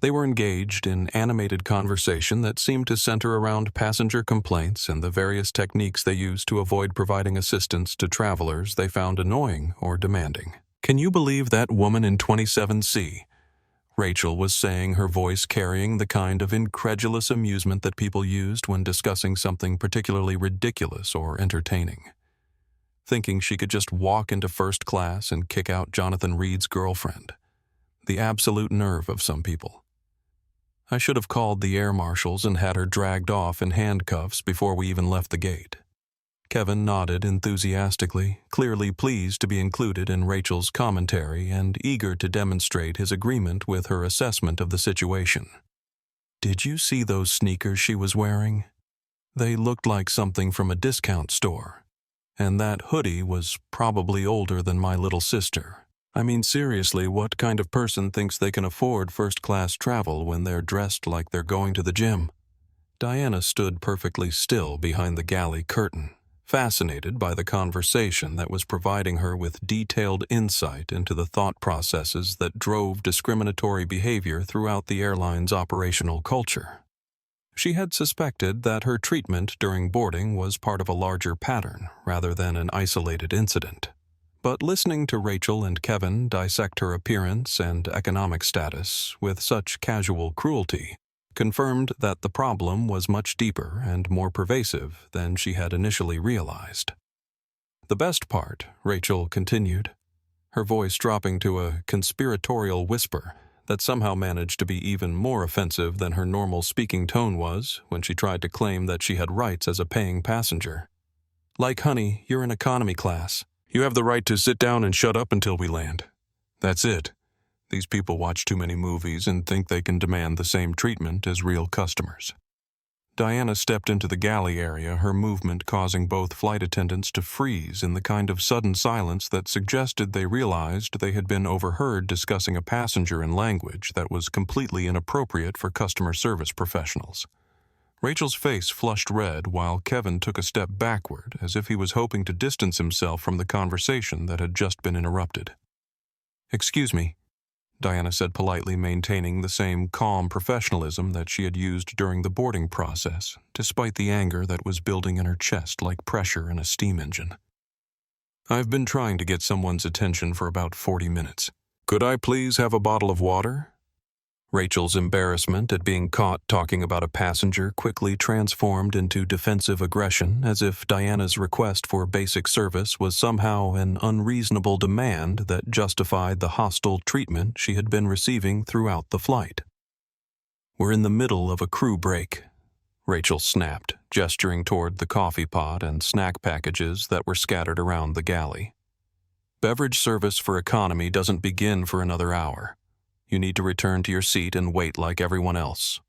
They were engaged in animated conversation that seemed to center around passenger complaints and the various techniques they used to avoid providing assistance to travelers they found annoying or demanding. "Can you believe that woman in 27C?" Rachel was saying, her voice carrying the kind of incredulous amusement that people used when discussing something particularly ridiculous or entertaining. Thinking she could just walk into first class and kick out Jonathan Reed's girlfriend. The absolute nerve of some people. "I should have called the air marshals and had her dragged off in handcuffs before we even left the gate." Kevin nodded enthusiastically, clearly pleased to be included in Rachel's commentary and eager to demonstrate his agreement with her assessment of the situation. "Did you see those sneakers she was wearing? They looked like something from a discount store. And that hoodie was probably older than my little sister. I mean, seriously, what kind of person thinks they can afford first-class travel when they're dressed like they're going to the gym?" Diana stood perfectly still behind the galley curtain, fascinated by the conversation that was providing her with detailed insight into the thought processes that drove discriminatory behavior throughout the airline's operational culture. She had suspected that her treatment during boarding was part of a larger pattern rather than an isolated incident. But listening to Rachel and Kevin dissect her appearance and economic status with such casual cruelty confirmed that the problem was much deeper and more pervasive than she had initially realized. "The best part," Rachel continued, her voice dropping to a conspiratorial whisper that somehow managed to be even more offensive than her normal speaking tone was when she tried to claim that she had rights as a paying passenger. "Like, honey, you're in economy class. You have the right to sit down and shut up until we land. That's it. These people watch too many movies and think they can demand the same treatment as real customers." Diana stepped into the galley area, her movement causing both flight attendants to freeze in the kind of sudden silence that suggested they realized they had been overheard discussing a passenger in language that was completely inappropriate for customer service professionals. Rachel's face flushed red while Kevin took a step backward as if he was hoping to distance himself from the conversation that had just been interrupted. "Excuse me," Diana said politely, maintaining the same calm professionalism that she had used during the boarding process, despite the anger that was building in her chest like pressure in a steam engine. "I've been trying to get someone's attention for about 40 minutes. Could I please have a bottle of water?" Rachel's embarrassment at being caught talking about a passenger quickly transformed into defensive aggression, as if Diana's request for basic service was somehow an unreasonable demand that justified the hostile treatment she had been receiving throughout the flight. "We're in the middle of a crew break," Rachel snapped, gesturing toward the coffee pot and snack packages that were scattered around the galley. "Beverage service for economy doesn't begin for another hour. You need to return to your seat and wait like everyone else."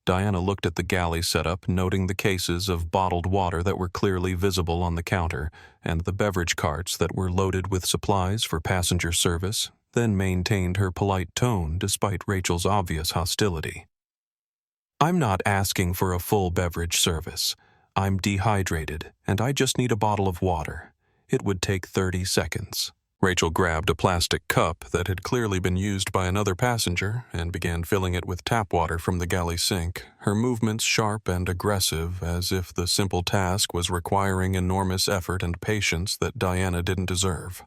Diana looked at the galley setup, noting the cases of bottled water that were clearly visible on the counter and the beverage carts that were loaded with supplies for passenger service, then maintained her polite tone despite Rachel's obvious hostility. "I'm not asking for a full beverage service. I'm dehydrated, and I just need a bottle of water. It would take 30 seconds. Rachel grabbed a plastic cup that had clearly been used by another passenger and began filling it with tap water from the galley sink, her movements sharp and aggressive, as if the simple task was requiring enormous effort and patience that Diana didn't deserve.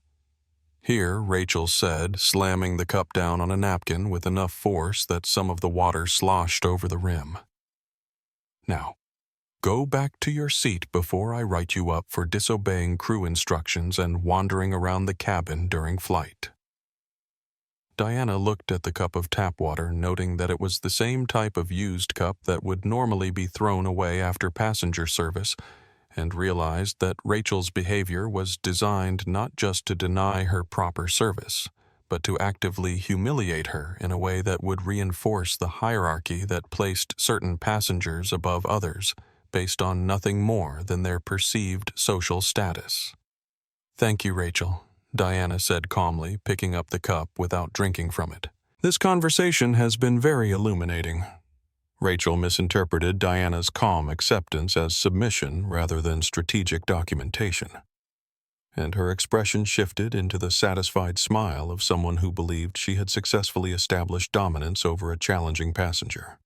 "Here," Rachel said, slamming the cup down on a napkin with enough force that some of the water sloshed over the rim. "Now, go back to your seat before I write you up for disobeying crew instructions and wandering around the cabin during flight." Diana looked at the cup of tap water, noting that it was the same type of used cup that would normally be thrown away after passenger service, and realized that Rachel's behavior was designed not just to deny her proper service, but to actively humiliate her in a way that would reinforce the hierarchy that placed certain passengers above others, based on nothing more than their perceived social status. "Thank you, Rachel," Diana said calmly, picking up the cup without drinking from it. "This conversation has been very illuminating." Rachel misinterpreted Diana's calm acceptance as submission rather than strategic documentation, and her expression shifted into the satisfied smile of someone who believed she had successfully established dominance over a challenging passenger.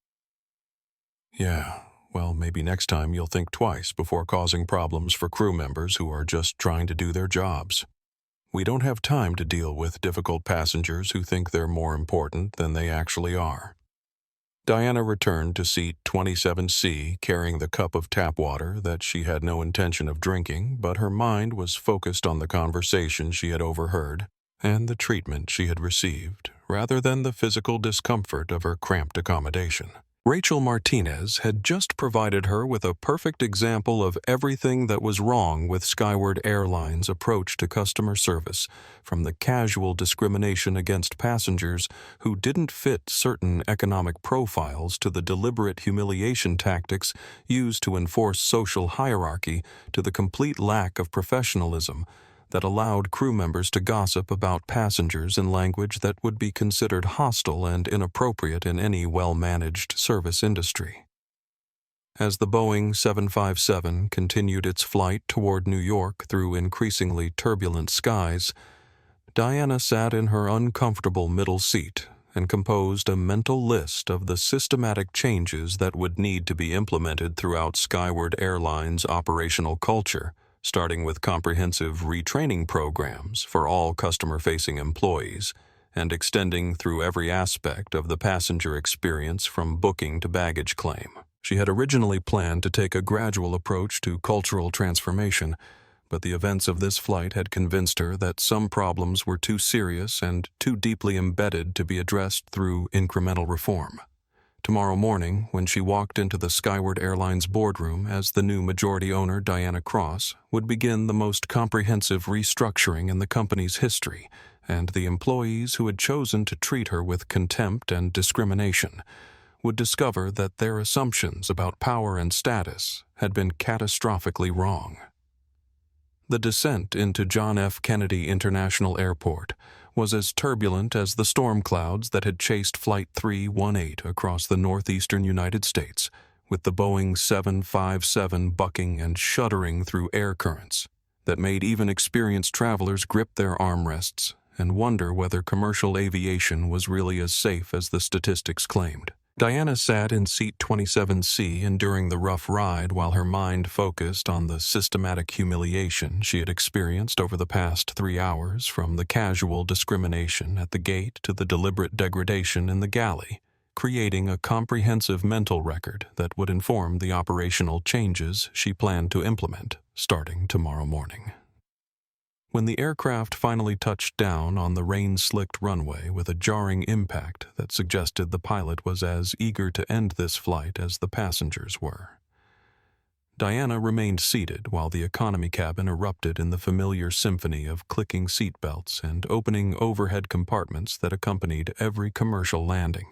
"Yeah, well, maybe next time you'll think twice before causing problems for crew members who are just trying to do their jobs. We don't have time to deal with difficult passengers who think they're more important than they actually are." Diana returned to seat 27C, carrying the cup of tap water that she had no intention of drinking, but her mind was focused on the conversation she had overheard and the treatment she had received, rather than the physical discomfort of her cramped accommodation. Rachel Martinez had just provided her with a perfect example of everything that was wrong with Skyward Airline's approach to customer service, from the casual discrimination against passengers who didn't fit certain economic profiles to the deliberate humiliation tactics used to enforce social hierarchy to the complete lack of professionalism that allowed crew members to gossip about passengers in language that would be considered hostile and inappropriate in any well-managed service industry. As the Boeing 757 continued its flight toward New York through increasingly turbulent skies, Diana sat in her uncomfortable middle seat and composed a mental list of the systematic changes that would need to be implemented throughout Skyward Airlines' operational culture, starting with comprehensive retraining programs for all customer-facing employees and extending through every aspect of the passenger experience from booking to baggage claim. She had originally planned to take a gradual approach to cultural transformation, but the events of this flight had convinced her that some problems were too serious and too deeply embedded to be addressed through incremental reform. Tomorrow morning, when she walked into the Skyward Airlines boardroom as the new majority owner, Diana Cross, would begin the most comprehensive restructuring in the company's history, and the employees who had chosen to treat her with contempt and discrimination would discover that their assumptions about power and status had been catastrophically wrong. The descent into John F. Kennedy International Airport was as turbulent as the storm clouds that had chased Flight 318 across the northeastern United States, with the Boeing 757 bucking and shuddering through air currents that made even experienced travelers grip their armrests and wonder whether commercial aviation was really as safe as the statistics claimed. Diana sat in seat 27C enduring the rough ride while her mind focused on the systematic humiliation she had experienced over the past 3 hours, from the casual discrimination at the gate to the deliberate degradation in the galley, creating a comprehensive mental record that would inform the operational changes she planned to implement starting tomorrow morning. When the aircraft finally touched down on the rain-slicked runway with a jarring impact that suggested the pilot was as eager to end this flight as the passengers were, Diana remained seated while the economy cabin erupted in the familiar symphony of clicking seatbelts and opening overhead compartments that accompanied every commercial landing.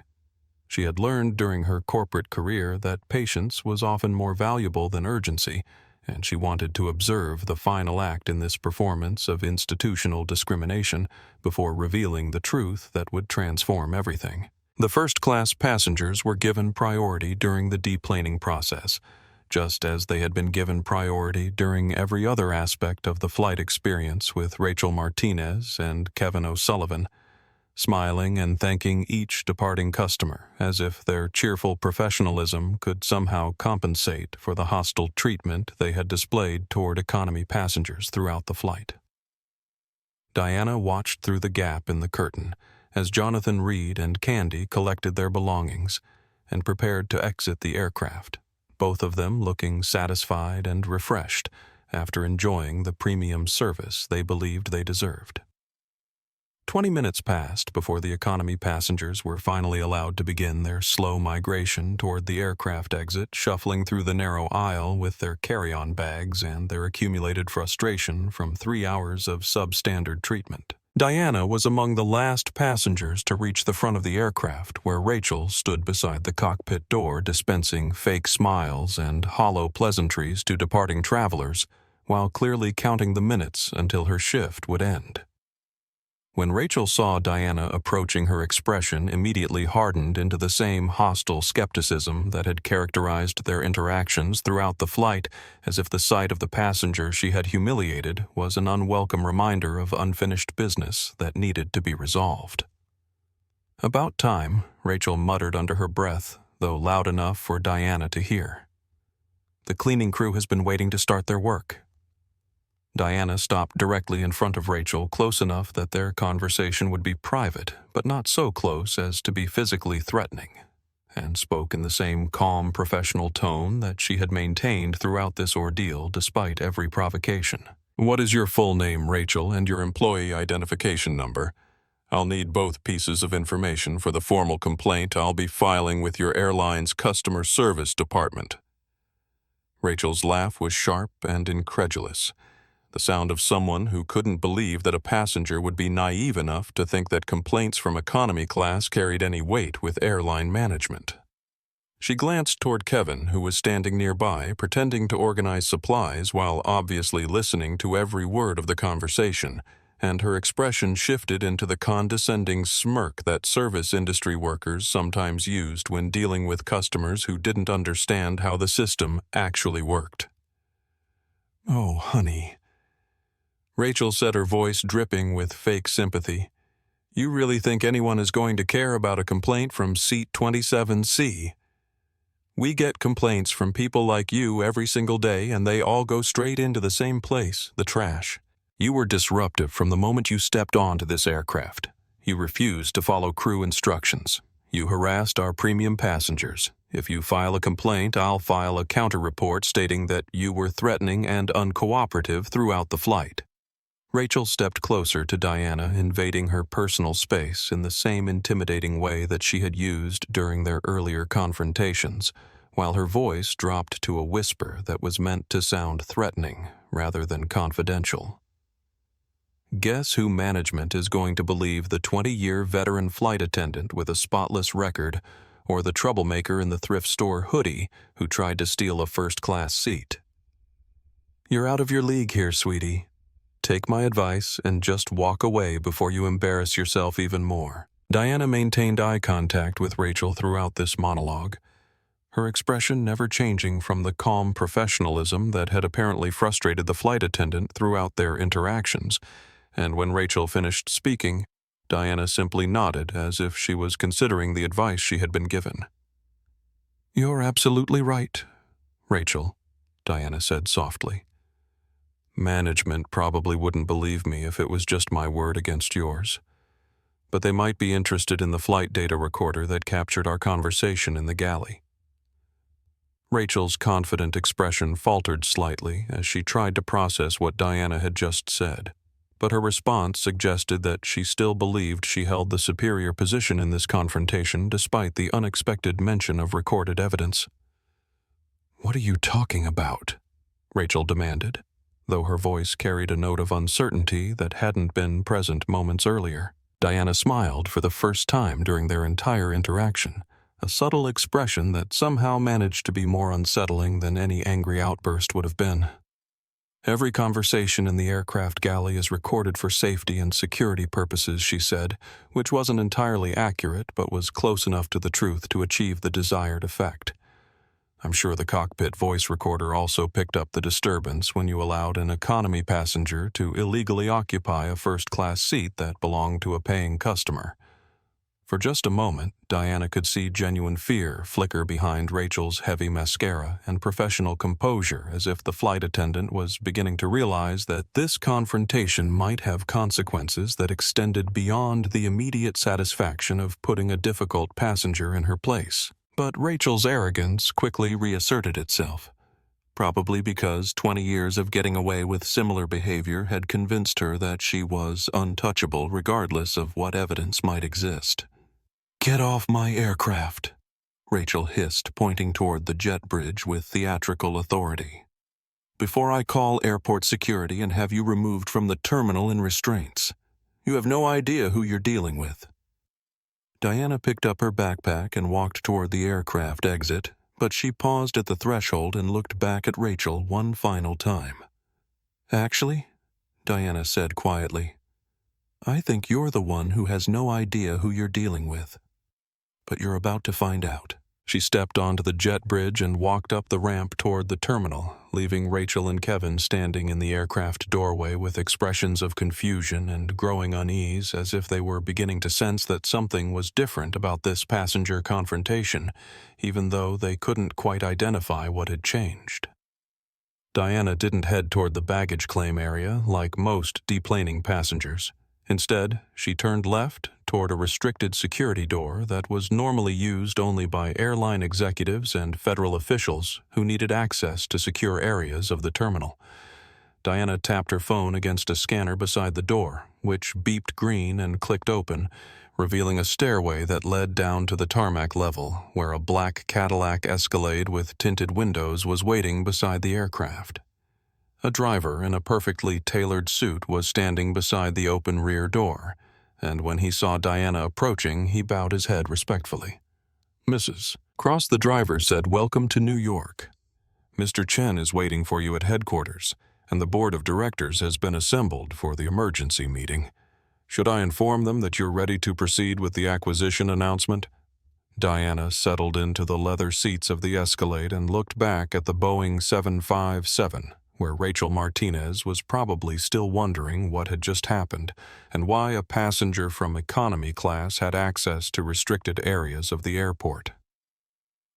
She had learned during her corporate career that patience was often more valuable than urgency, and she wanted to observe the final act in this performance of institutional discrimination before revealing the truth that would transform everything. The first-class passengers were given priority during the deplaning process, just as they had been given priority during every other aspect of the flight experience with Rachel Martinez and Kevin O'Sullivan, smiling and thanking each departing customer as if their cheerful professionalism could somehow compensate for the hostile treatment they had displayed toward economy passengers throughout the flight. Diana watched through the gap in the curtain as Jonathan Reed and Candy collected their belongings and prepared to exit the aircraft, both of them looking satisfied and refreshed after enjoying the premium service they believed they deserved. 20 minutes passed before the economy passengers were finally allowed to begin their slow migration toward the aircraft exit, shuffling through the narrow aisle with their carry-on bags and their accumulated frustration from 3 hours of substandard treatment. Diana was among the last passengers to reach the front of the aircraft, where Rachel stood beside the cockpit door dispensing fake smiles and hollow pleasantries to departing travelers, while clearly counting the minutes until her shift would end. When Rachel saw Diana approaching, her expression immediately hardened into the same hostile skepticism that had characterized their interactions throughout the flight, as if the sight of the passenger she had humiliated was an unwelcome reminder of unfinished business that needed to be resolved. "About time," Rachel muttered under her breath, though loud enough for Diana to hear. "The cleaning crew has been waiting to start their work." Diana stopped directly in front of Rachel, close enough that their conversation would be private, but not so close as to be physically threatening, and spoke in the same calm, professional tone that she had maintained throughout this ordeal despite every provocation. "What is your full name, Rachel, and your employee identification number? I'll need both pieces of information for the formal complaint I'll be filing with your airline's customer service department." Rachel's laugh was sharp and incredulous, the sound of someone who couldn't believe that a passenger would be naive enough to think that complaints from economy class carried any weight with airline management. She glanced toward Kevin, who was standing nearby, pretending to organize supplies while obviously listening to every word of the conversation, and her expression shifted into the condescending smirk that service industry workers sometimes used when dealing with customers who didn't understand how the system actually worked. "Oh, honey," Rachel said, her voice dripping with fake sympathy. "You really think anyone is going to care about a complaint from seat 27C? We get complaints from people like you every single day, and they all go straight into the same place, the trash. You were disruptive from the moment you stepped onto this aircraft. You refused to follow crew instructions. You harassed our premium passengers. If you file a complaint, I'll file a counter-report stating that you were threatening and uncooperative throughout the flight." Rachel stepped closer to Diana, invading her personal space in the same intimidating way that she had used during their earlier confrontations, while her voice dropped to a whisper that was meant to sound threatening rather than confidential. "Guess who management is going to believe, the 20-year veteran flight attendant with a spotless record, or the troublemaker in the thrift store hoodie who tried to steal a first-class seat? You're out of your league here, sweetie. Take my advice and just walk away before you embarrass yourself even more." Diana maintained eye contact with Rachel throughout this monologue, her expression never changing from the calm professionalism that had apparently frustrated the flight attendant throughout their interactions, and when Rachel finished speaking, Diana simply nodded as if she was considering the advice she had been given. "You're absolutely right, Rachel," Diana said softly. "Management probably wouldn't believe me if it was just my word against yours. but they might be interested in the flight data recorder that captured our conversation in the galley." Rachel's confident expression faltered slightly as she tried to process what Diana had just said, but her response suggested that she still believed she held the superior position in this confrontation despite the unexpected mention of recorded evidence. "What are you talking about?" Rachel demanded, though her voice carried a note of uncertainty that hadn't been present moments earlier. Diana smiled for the first time during their entire interaction, a subtle expression that somehow managed to be more unsettling than any angry outburst would have been. "Every conversation in the aircraft galley is recorded for safety and security purposes," she said, which wasn't entirely accurate but was close enough to the truth to achieve the desired effect. "I'm sure the cockpit voice recorder also picked up the disturbance when you allowed an economy passenger to illegally occupy a first-class seat that belonged to a paying customer." For just a moment, Diana could see genuine fear flicker behind Rachel's heavy mascara and professional composure, as if the flight attendant was beginning to realize that this confrontation might have consequences that extended beyond the immediate satisfaction of putting a difficult passenger in her place. But Rachel's arrogance quickly reasserted itself, probably because 20 years of getting away with similar behavior had convinced her that she was untouchable regardless of what evidence might exist. "Get off my aircraft," Rachel hissed, pointing toward the jet bridge with theatrical authority, "before I call airport security and have you removed from the terminal in restraints. You have no idea who you're dealing with." Diana picked up her backpack and walked toward the aircraft exit, but she paused at the threshold and looked back at Rachel one final time. "Actually," Diana said quietly, "I think you're the one who has no idea who you're dealing with. But you're about to find out." She stepped onto the jet bridge and walked up the ramp toward the terminal, leaving Rachel and Kevin standing in the aircraft doorway with expressions of confusion and growing unease, as if they were beginning to sense that something was different about this passenger confrontation, even though they couldn't quite identify what had changed. Diana didn't head toward the baggage claim area like most deplaning passengers. Instead, she turned left toward a restricted security door that was normally used only by airline executives and federal officials who needed access to secure areas of the terminal. Diana tapped her phone against a scanner beside the door, which beeped green and clicked open, revealing a stairway that led down to the tarmac level, where a black Cadillac Escalade with tinted windows was waiting beside the aircraft. A driver in a perfectly tailored suit was standing beside the open rear door, and when he saw Diana approaching, he bowed his head respectfully. "Mrs. Cross," the driver said, "welcome to New York. Mr. Chen is waiting for you at headquarters, and the board of directors has been assembled for the emergency meeting. Should I inform them that you're ready to proceed with the acquisition announcement?" Diana settled into the leather seats of the Escalade and looked back at the Boeing 757, where Rachel Martinez was probably still wondering what had just happened and why a passenger from economy class had access to restricted areas of the airport.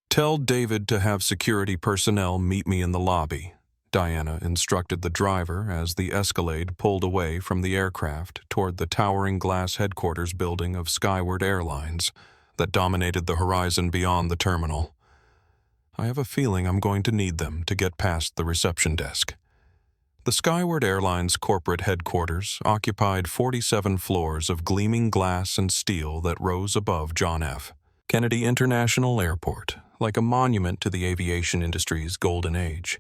"Tell David to have security personnel meet me in the lobby," Diana instructed the driver as the Escalade pulled away from the aircraft toward the towering glass headquarters building of Skyward Airlines that dominated the horizon beyond the terminal. "I have a feeling I'm going to need them to get past the reception desk." The Skyward Airlines corporate headquarters occupied 47 floors of gleaming glass and steel that rose above John F. Kennedy International Airport, like a monument to the aviation industry's golden age,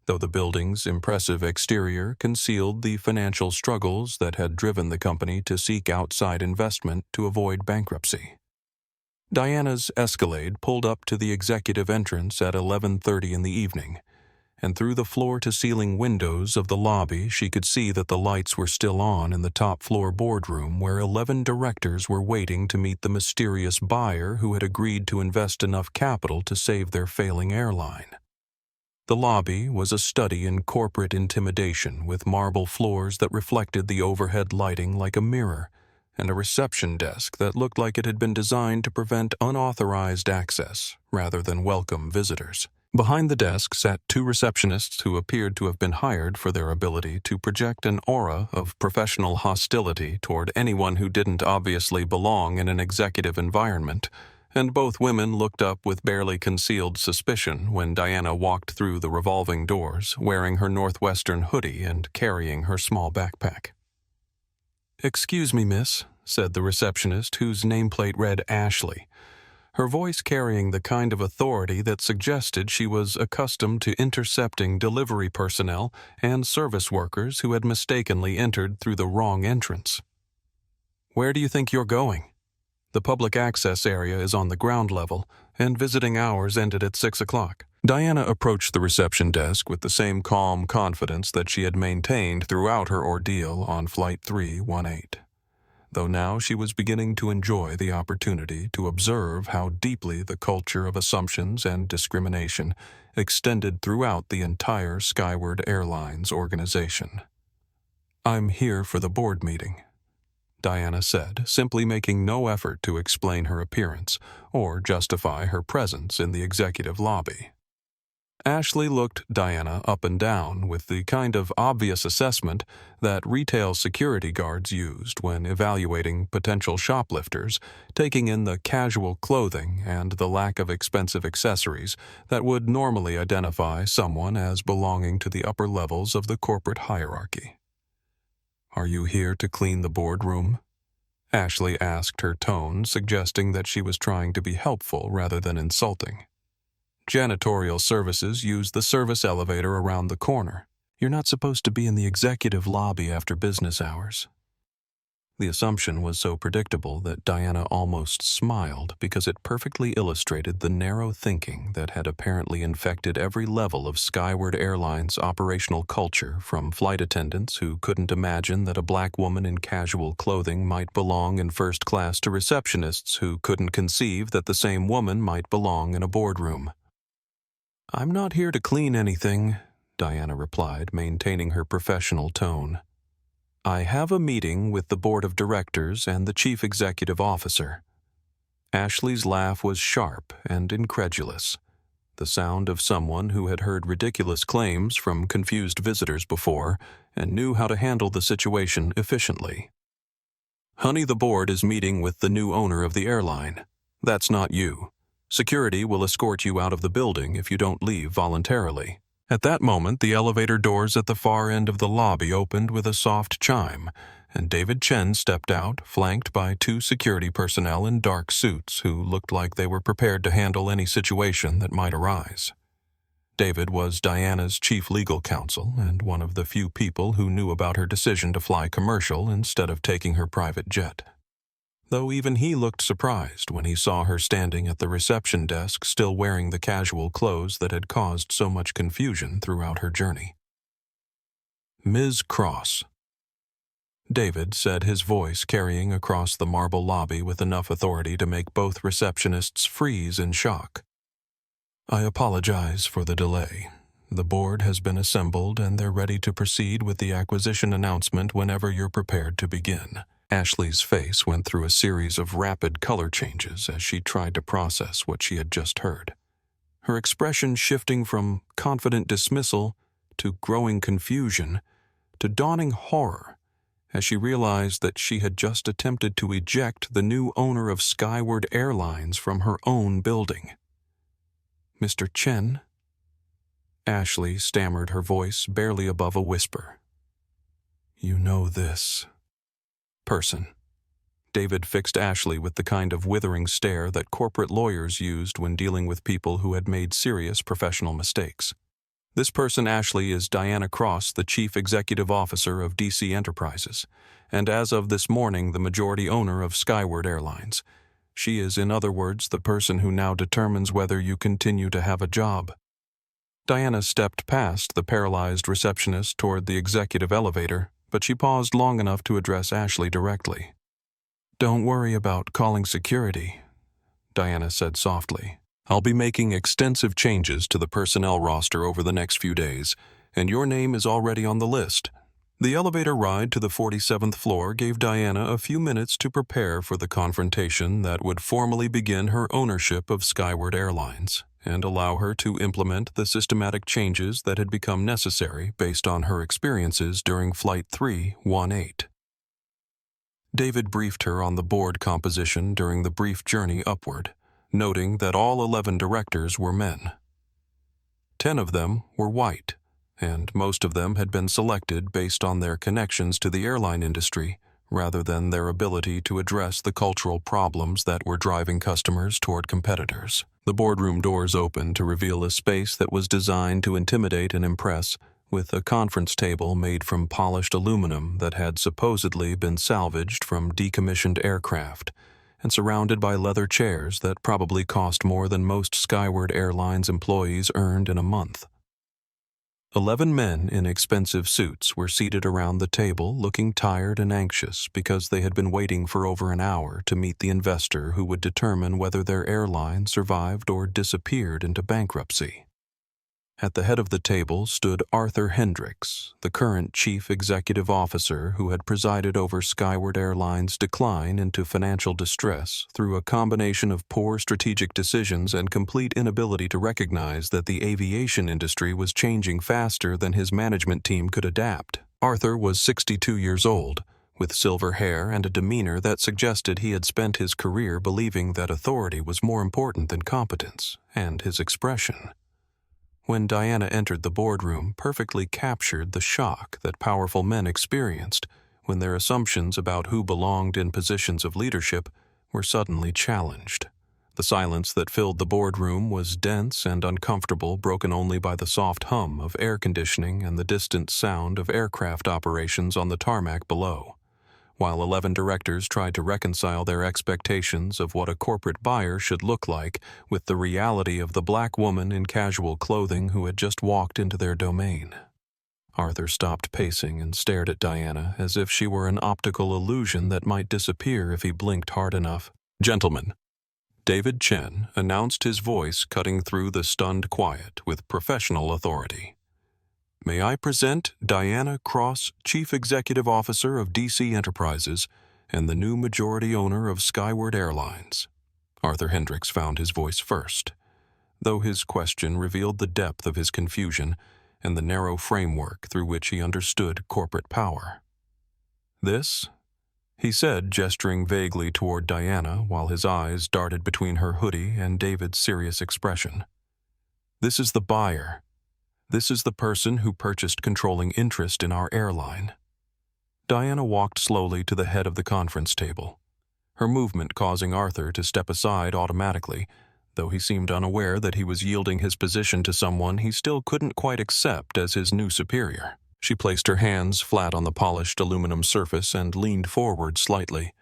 though the building's impressive exterior concealed the financial struggles that had driven the company to seek outside investment to avoid bankruptcy. Diana's Escalade pulled up to the executive entrance at 11:30 in the evening, and through the floor-to-ceiling windows of the lobby she could see that the lights were still on in the top-floor boardroom where 11 directors were waiting to meet the mysterious buyer who had agreed to invest enough capital to save their failing airline. The lobby was a study in corporate intimidation with marble floors that reflected the overhead lighting like a mirror, and a reception desk that looked like it had been designed to prevent unauthorized access rather than welcome visitors. Behind the desk sat two receptionists who appeared to have been hired for their ability to project an aura of professional hostility toward anyone who didn't obviously belong in an executive environment, and both women looked up with barely concealed suspicion when Diana walked through the revolving doors, wearing her Northwestern hoodie and carrying her small backpack. "Excuse me, miss," said the receptionist, whose nameplate read Ashley, her voice carrying the kind of authority that suggested she was accustomed to intercepting delivery personnel and service workers who had mistakenly entered through the wrong entrance. "Where do you think you're going? The public access area is on the ground level, and visiting hours ended at 6 o'clock. Diana approached the reception desk with the same calm confidence that she had maintained throughout her ordeal on Flight 318. Though now she was beginning to enjoy the opportunity to observe how deeply the culture of assumptions and discrimination extended throughout the entire Skyward Airlines organization. "I'm here for the board meeting," Diana said, simply making no effort to explain her appearance or justify her presence in the executive lobby. Ashley looked Diana up and down with the kind of obvious assessment that retail security guards used when evaluating potential shoplifters, taking in the casual clothing and the lack of expensive accessories that would normally identify someone as belonging to the upper levels of the corporate hierarchy. "Are you here to clean the boardroom?" Ashley asked, her tone suggesting that she was trying to be helpful rather than insulting. "Janitorial services use the service elevator around the corner. You're not supposed to be in the executive lobby after business hours." The assumption was so predictable that Diana almost smiled because it perfectly illustrated the narrow thinking that had apparently infected every level of Skyward Airlines' operational culture, from flight attendants who couldn't imagine that a black woman in casual clothing might belong in first class to receptionists who couldn't conceive that the same woman might belong in a boardroom. "I'm not here to clean anything," Diana replied, maintaining her professional tone. "I have a meeting with the board of directors and the chief executive officer." Ashley's laugh was sharp and incredulous, the sound of someone who had heard ridiculous claims from confused visitors before and knew how to handle the situation efficiently. "Honey, the board is meeting with the new owner of the airline. That's not you. Security will escort you out of the building if you don't leave voluntarily." At that moment, the elevator doors at the far end of the lobby opened with a soft chime, and David Chen stepped out, flanked by two security personnel in dark suits who looked like they were prepared to handle any situation that might arise. David was Diana's chief legal counsel and one of the few people who knew about her decision to fly commercial instead of taking her private jet. Though even he looked surprised when he saw her standing at the reception desk still wearing the casual clothes that had caused so much confusion throughout her journey. "Ms. Cross," David said, his voice carrying across the marble lobby with enough authority to make both receptionists freeze in shock. "I apologize for the delay. The board has been assembled and they're ready to proceed with the acquisition announcement whenever you're prepared to begin." Ashley's face went through a series of rapid color changes as she tried to process what she had just heard, her expression shifting from confident dismissal to growing confusion to dawning horror as she realized that she had just attempted to eject the new owner of Skyward Airlines from her own building. "Mr. Chen?" Ashley stammered, her voice barely above a whisper. "You know this person." David fixed Ashley with the kind of withering stare that corporate lawyers used when dealing with people who had made serious professional mistakes. "This person, Ashley, is Diana Cross, the chief executive officer of DC Enterprises, and as of this morning, the majority owner of Skyward Airlines. She is, in other words, the person who now determines whether you continue to have a job." Diana stepped past the paralyzed receptionist toward the executive elevator, but she paused long enough to address Ashley directly. "Don't worry about calling security," Diana said softly. "I'll be making extensive changes to the personnel roster over the next few days, and your name is already on the list." The elevator ride to the 47th floor gave Diana a few minutes to prepare for the confrontation that would formally begin her ownership of Skyward Airlines, and allow her to implement the systematic changes that had become necessary based on her experiences during Flight 318. David briefed her on the board composition during the brief journey upward, noting that all 11 directors were men. 10 of them were white, and most of them had been selected based on their connections to the airline industry rather than their ability to address the cultural problems that were driving customers toward competitors. The boardroom doors opened to reveal a space that was designed to intimidate and impress, with a conference table made from polished aluminum that had supposedly been salvaged from decommissioned aircraft, and surrounded by leather chairs that probably cost more than most Skyward Airlines employees earned in a month. 11 men in expensive suits were seated around the table looking tired and anxious because they had been waiting for over an hour to meet the investor who would determine whether their airline survived or disappeared into bankruptcy. At the head of the table stood Arthur Hendricks, the current chief executive officer who had presided over Skyward Airlines' decline into financial distress through a combination of poor strategic decisions and complete inability to recognize that the aviation industry was changing faster than his management team could adapt. Arthur was 62 years old, with silver hair and a demeanor that suggested he had spent his career believing that authority was more important than competence and his expression. When Diana entered the boardroom, perfectly captured the shock that powerful men experienced when their assumptions about who belonged in positions of leadership were suddenly challenged. The silence that filled the boardroom was dense and uncomfortable, broken only by the soft hum of air conditioning and the distant sound of aircraft operations on the tarmac below. While 11 directors tried to reconcile their expectations of what a corporate buyer should look like with the reality of the black woman in casual clothing who had just walked into their domain. Arthur stopped pacing and stared at Diana as if she were an optical illusion that might disappear if he blinked hard enough. "Gentlemen," David Chen announced, his voice cutting through the stunned quiet with professional authority. "May I present Diana Cross, Chief Executive Officer of DC Enterprises and the new majority owner of Skyward Airlines." Arthur Hendricks found his voice first, though his question revealed the depth of his confusion and the narrow framework through which he understood corporate power. "This," he said, gesturing vaguely toward Diana while his eyes darted between her hoodie and David's serious expression. "This is the buyer. This is the person who purchased controlling interest in our airline." Diana walked slowly to the head of the conference table, her movement causing Arthur to step aside automatically, though he seemed unaware that he was yielding his position to someone he still couldn't quite accept as his new superior. She placed her hands flat on the polished aluminum surface and leaned forward slightly,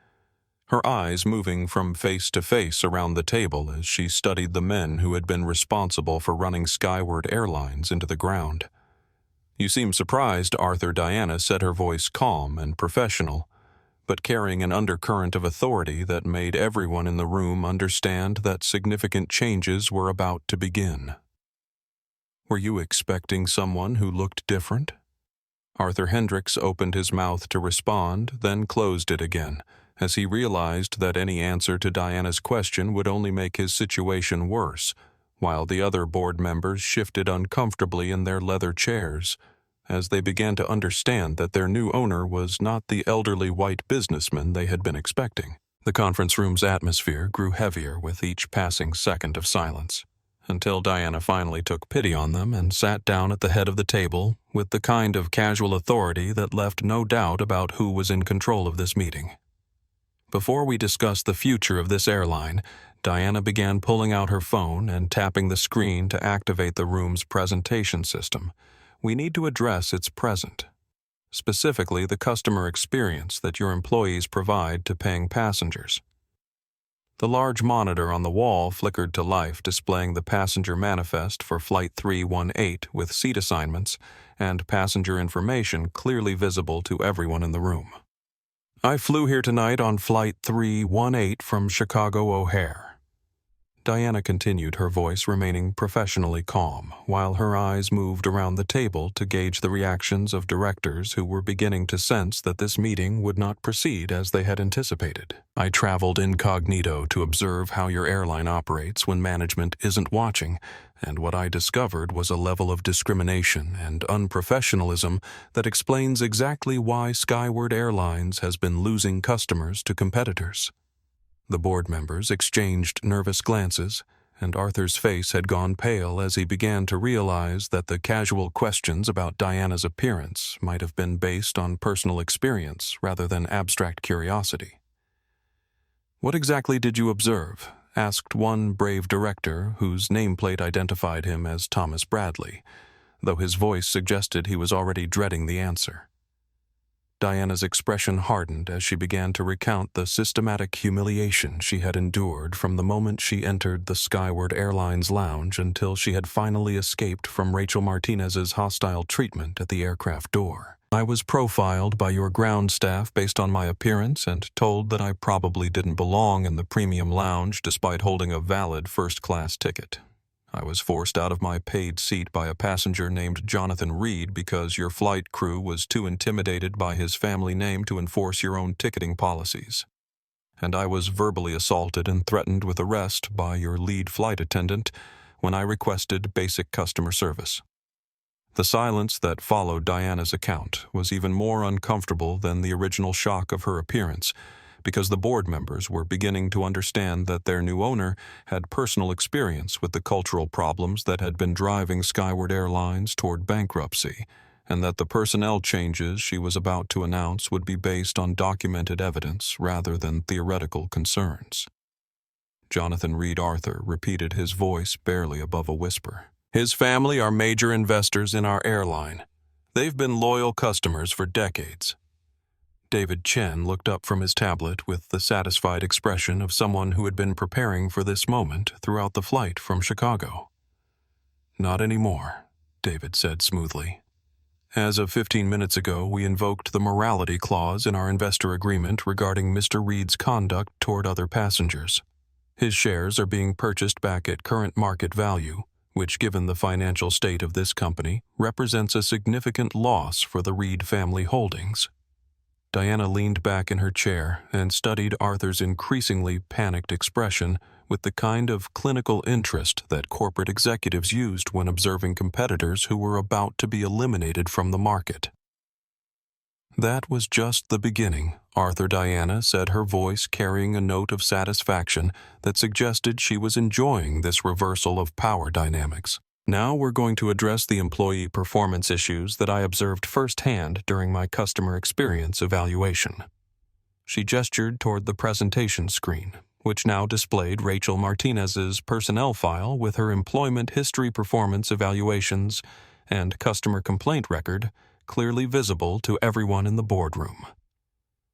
her eyes moving from face to face around the table as she studied the men who had been responsible for running Skyward Airlines into the ground. "You seem surprised, Arthur." Diana said, her voice calm and professional, but carrying an undercurrent of authority that made everyone in the room understand that significant changes were about to begin. "Were you expecting someone who looked different?" Arthur Hendricks opened his mouth to respond, then closed it again, as he realized that any answer to Diana's question would only make his situation worse, while the other board members shifted uncomfortably in their leather chairs, as they began to understand that their new owner was not the elderly white businessman they had been expecting. The conference room's atmosphere grew heavier with each passing second of silence, until Diana finally took pity on them and sat down at the head of the table with the kind of casual authority that left no doubt about who was in control of this meeting. "Before we discuss the future of this airline," Diana began pulling out her phone and tapping the screen to activate the room's presentation system. "We need to address its present, specifically the customer experience that your employees provide to paying passengers." The large monitor on the wall flickered to life, displaying the passenger manifest for Flight 318 with seat assignments and passenger information clearly visible to everyone in the room. "I flew here tonight on Flight 318 from Chicago O'Hare." Diana continued, her voice remaining professionally calm, while her eyes moved around the table to gauge the reactions of directors who were beginning to sense that this meeting would not proceed as they had anticipated. I traveled incognito to observe how your airline operates when management isn't watching, and what I discovered was a level of discrimination and unprofessionalism that explains exactly why Skyward Airlines has been losing customers to competitors. The board members exchanged nervous glances, and Arthur's face had gone pale as he began to realize that the casual questions about Diana's appearance might have been based on personal experience rather than abstract curiosity. "What exactly did you observe?" asked one brave director whose nameplate identified him as Thomas Bradley, though his voice suggested he was already dreading the answer. Diana's expression hardened as she began to recount the systematic humiliation she had endured from the moment she entered the Skyward Airlines lounge until she had finally escaped from Rachel Martinez's hostile treatment at the aircraft door. "I was profiled by your ground staff based on my appearance and told that I probably didn't belong in the premium lounge despite holding a valid first-class ticket. I was forced out of my paid seat by a passenger named Jonathan Reed because your flight crew was too intimidated by his family name to enforce your own ticketing policies. And I was verbally assaulted and threatened with arrest by your lead flight attendant when I requested basic customer service." The silence that followed Diana's account was even more uncomfortable than the original shock of her appearance, because the board members were beginning to understand that their new owner had personal experience with the cultural problems that had been driving Skyward Airlines toward bankruptcy, and that the personnel changes she was about to announce would be based on documented evidence rather than theoretical concerns. Jonathan Reed Arthur repeated, his voice barely above a whisper. "His family are major investors in our airline. They've been loyal customers for decades." David Chen looked up from his tablet with the satisfied expression of someone who had been preparing for this moment throughout the flight from Chicago. "Not anymore," David said smoothly. "As of 15 minutes ago, we invoked the morality clause in our investor agreement regarding Mr. Reed's conduct toward other passengers. His shares are being purchased back at current market value, which, given the financial state of this company, represents a significant loss for the Reed family holdings." Diana leaned back in her chair and studied Arthur's increasingly panicked expression with the kind of clinical interest that corporate executives used when observing competitors who were about to be eliminated from the market. "That was just the beginning," Diana said, her voice carrying a note of satisfaction that suggested she was enjoying this reversal of power dynamics. "Now we're going to address the employee performance issues that I observed firsthand during my customer experience evaluation." She gestured toward the presentation screen, which now displayed Rachel Martinez's personnel file with her employment history, performance evaluations, and customer complaint record clearly visible to everyone in the boardroom.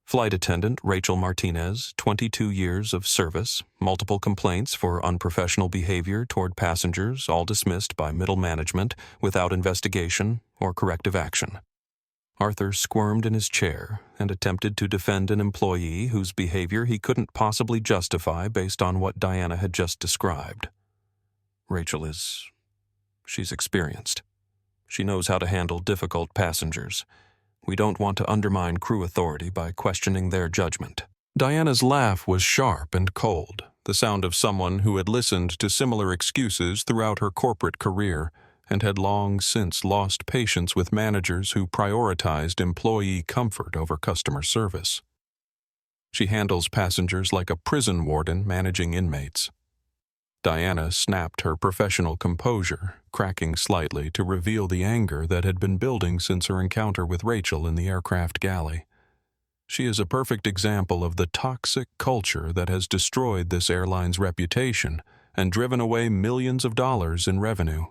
Flight attendant Rachel Martinez, 22 years of service, multiple complaints for unprofessional behavior toward passengers, all dismissed by middle management without investigation or corrective action. Arthur squirmed in his chair and attempted to defend an employee whose behavior he couldn't possibly justify based on what Diana had just described. She's experienced. She knows how to handle difficult passengers. We don't want to undermine crew authority by questioning their judgment." Diana's laugh was sharp and cold, the sound of someone who had listened to similar excuses throughout her corporate career and had long since lost patience with managers who prioritized employee comfort over customer service. "She handles passengers like a prison warden managing inmates." Diana snapped her professional composure, cracking slightly to reveal the anger that had been building since her encounter with Rachel in the aircraft galley. "She is a perfect example of the toxic culture that has destroyed this airline's reputation and driven away millions of dollars in revenue."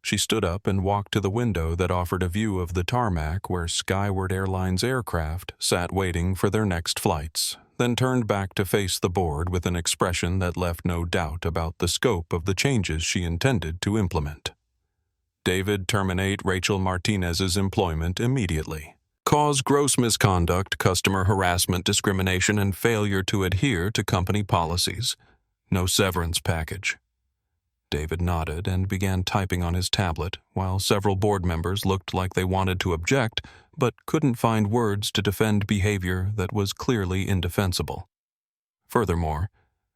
She stood up and walked to the window that offered a view of the tarmac where Skyward Airlines aircraft sat waiting for their next flights, then turned back to face the board with an expression that left no doubt about the scope of the changes she intended to implement. "David, terminate Rachel Martinez's employment immediately. Cause gross misconduct, customer harassment, discrimination, and failure to adhere to company policies. No severance package. David nodded and began typing on his tablet, while several board members looked like they wanted to object, but couldn't find words to defend behavior that was clearly indefensible. Furthermore,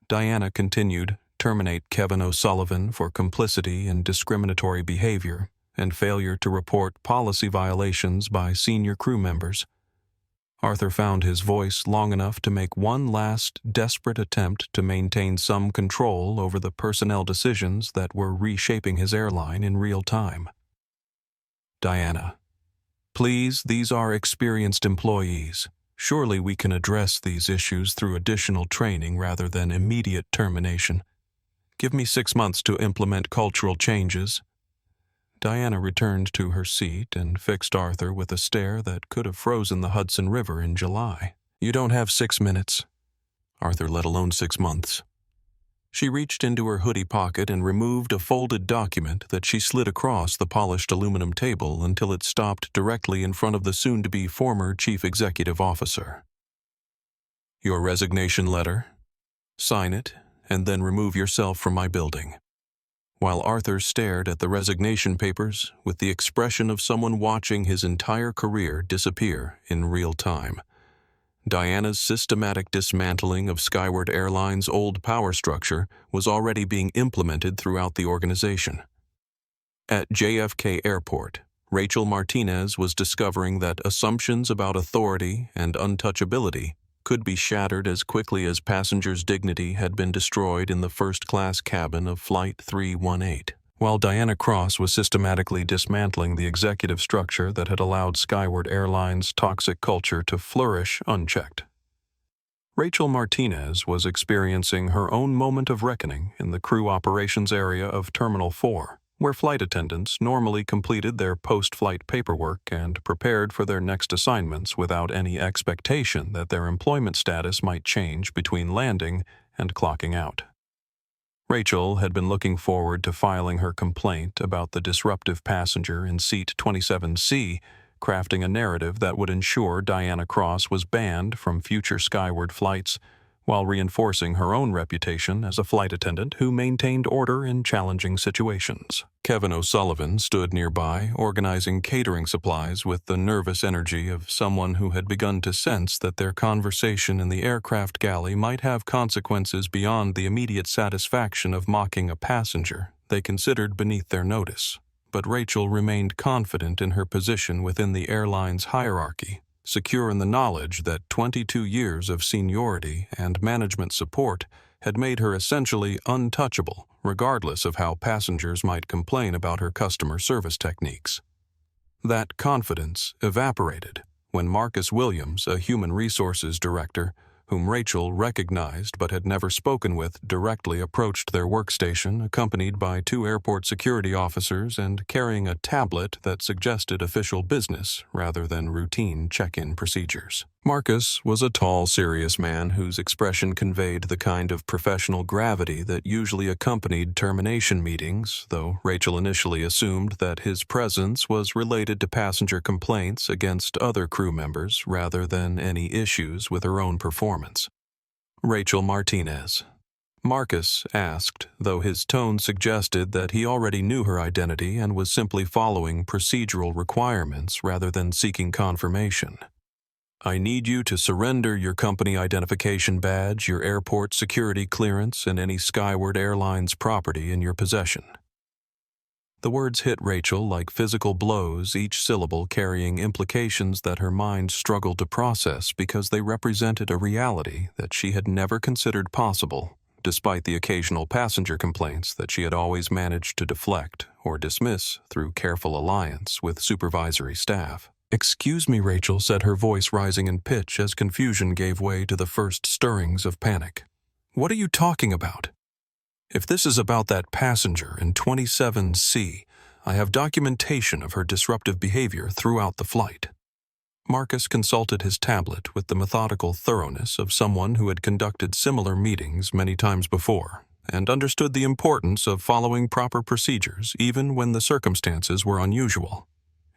Diana continued, terminate Kevin O'Sullivan for complicity in discriminatory behavior and failure to report policy violations by senior crew members. Arthur found his voice long enough to make one last desperate attempt to maintain some control over the personnel decisions that were reshaping his airline in real time. Diana, please, these are experienced employees. Surely we can address these issues through additional training rather than immediate termination. Give me 6 months to implement cultural changes. Diana returned to her seat and fixed Arthur with a stare that could have frozen the Hudson River in July. You don't have 6 minutes, Arthur, let alone 6 months. She reached into her hoodie pocket and removed a folded document that she slid across the polished aluminum table until it stopped directly in front of the soon-to-be former chief executive officer. Your resignation letter. Sign it, and then remove yourself from my building. While Arthur stared at the resignation papers with the expression of someone watching his entire career disappear in real time, Diana's systematic dismantling of Skyward Airlines' old power structure was already being implemented throughout the organization. At JFK Airport, Rachel Martinez was discovering that assumptions about authority and untouchability could be shattered as quickly as passengers' dignity had been destroyed in the first-class cabin of Flight 318, while Diana Cross was systematically dismantling the executive structure that had allowed Skyward Airlines' toxic culture to flourish unchecked. Rachel Martinez was experiencing her own moment of reckoning in the crew operations area of Terminal 4, where flight attendants normally completed their post-flight paperwork and prepared for their next assignments without any expectation that their employment status might change between landing and clocking out. Rachel had been looking forward to filing her complaint about the disruptive passenger in seat 27C, crafting a narrative that would ensure Diana Cross was banned from future Skyward flights, while reinforcing her own reputation as a flight attendant who maintained order in challenging situations. Kevin O'Sullivan stood nearby, organizing catering supplies with the nervous energy of someone who had begun to sense that their conversation in the aircraft galley might have consequences beyond the immediate satisfaction of mocking a passenger they considered beneath their notice. But Rachel remained confident in her position within the airline's hierarchy, secure in the knowledge that 22 years of seniority and management support had made her essentially untouchable, regardless of how passengers might complain about her customer service techniques. That confidence evaporated when Marcus Williams, a human resources director, whom Rachel recognized but had never spoken with, directly approached their workstation, accompanied by 2 airport security officers and carrying a tablet that suggested official business rather than routine check-in procedures. Marcus was a tall, serious man whose expression conveyed the kind of professional gravity that usually accompanied termination meetings, though Rachel initially assumed that his presence was related to passenger complaints against other crew members rather than any issues with her own performance. Rachel Martinez. Marcus asked, though his tone suggested that he already knew her identity and was simply following procedural requirements rather than seeking confirmation. I need you to surrender your company identification badge, your airport security clearance, and any Skyward Airlines property in your possession. The words hit Rachel like physical blows, each syllable carrying implications that her mind struggled to process because they represented a reality that she had never considered possible, despite the occasional passenger complaints that she had always managed to deflect or dismiss through careful alliance with supervisory staff. Excuse me, Rachel, said her voice rising in pitch as confusion gave way to the first stirrings of panic. What are you talking about? If this is about that passenger in 27C, I have documentation of her disruptive behavior throughout the flight. Marcus consulted his tablet with the methodical thoroughness of someone who had conducted similar meetings many times before and understood the importance of following proper procedures even when the circumstances were unusual.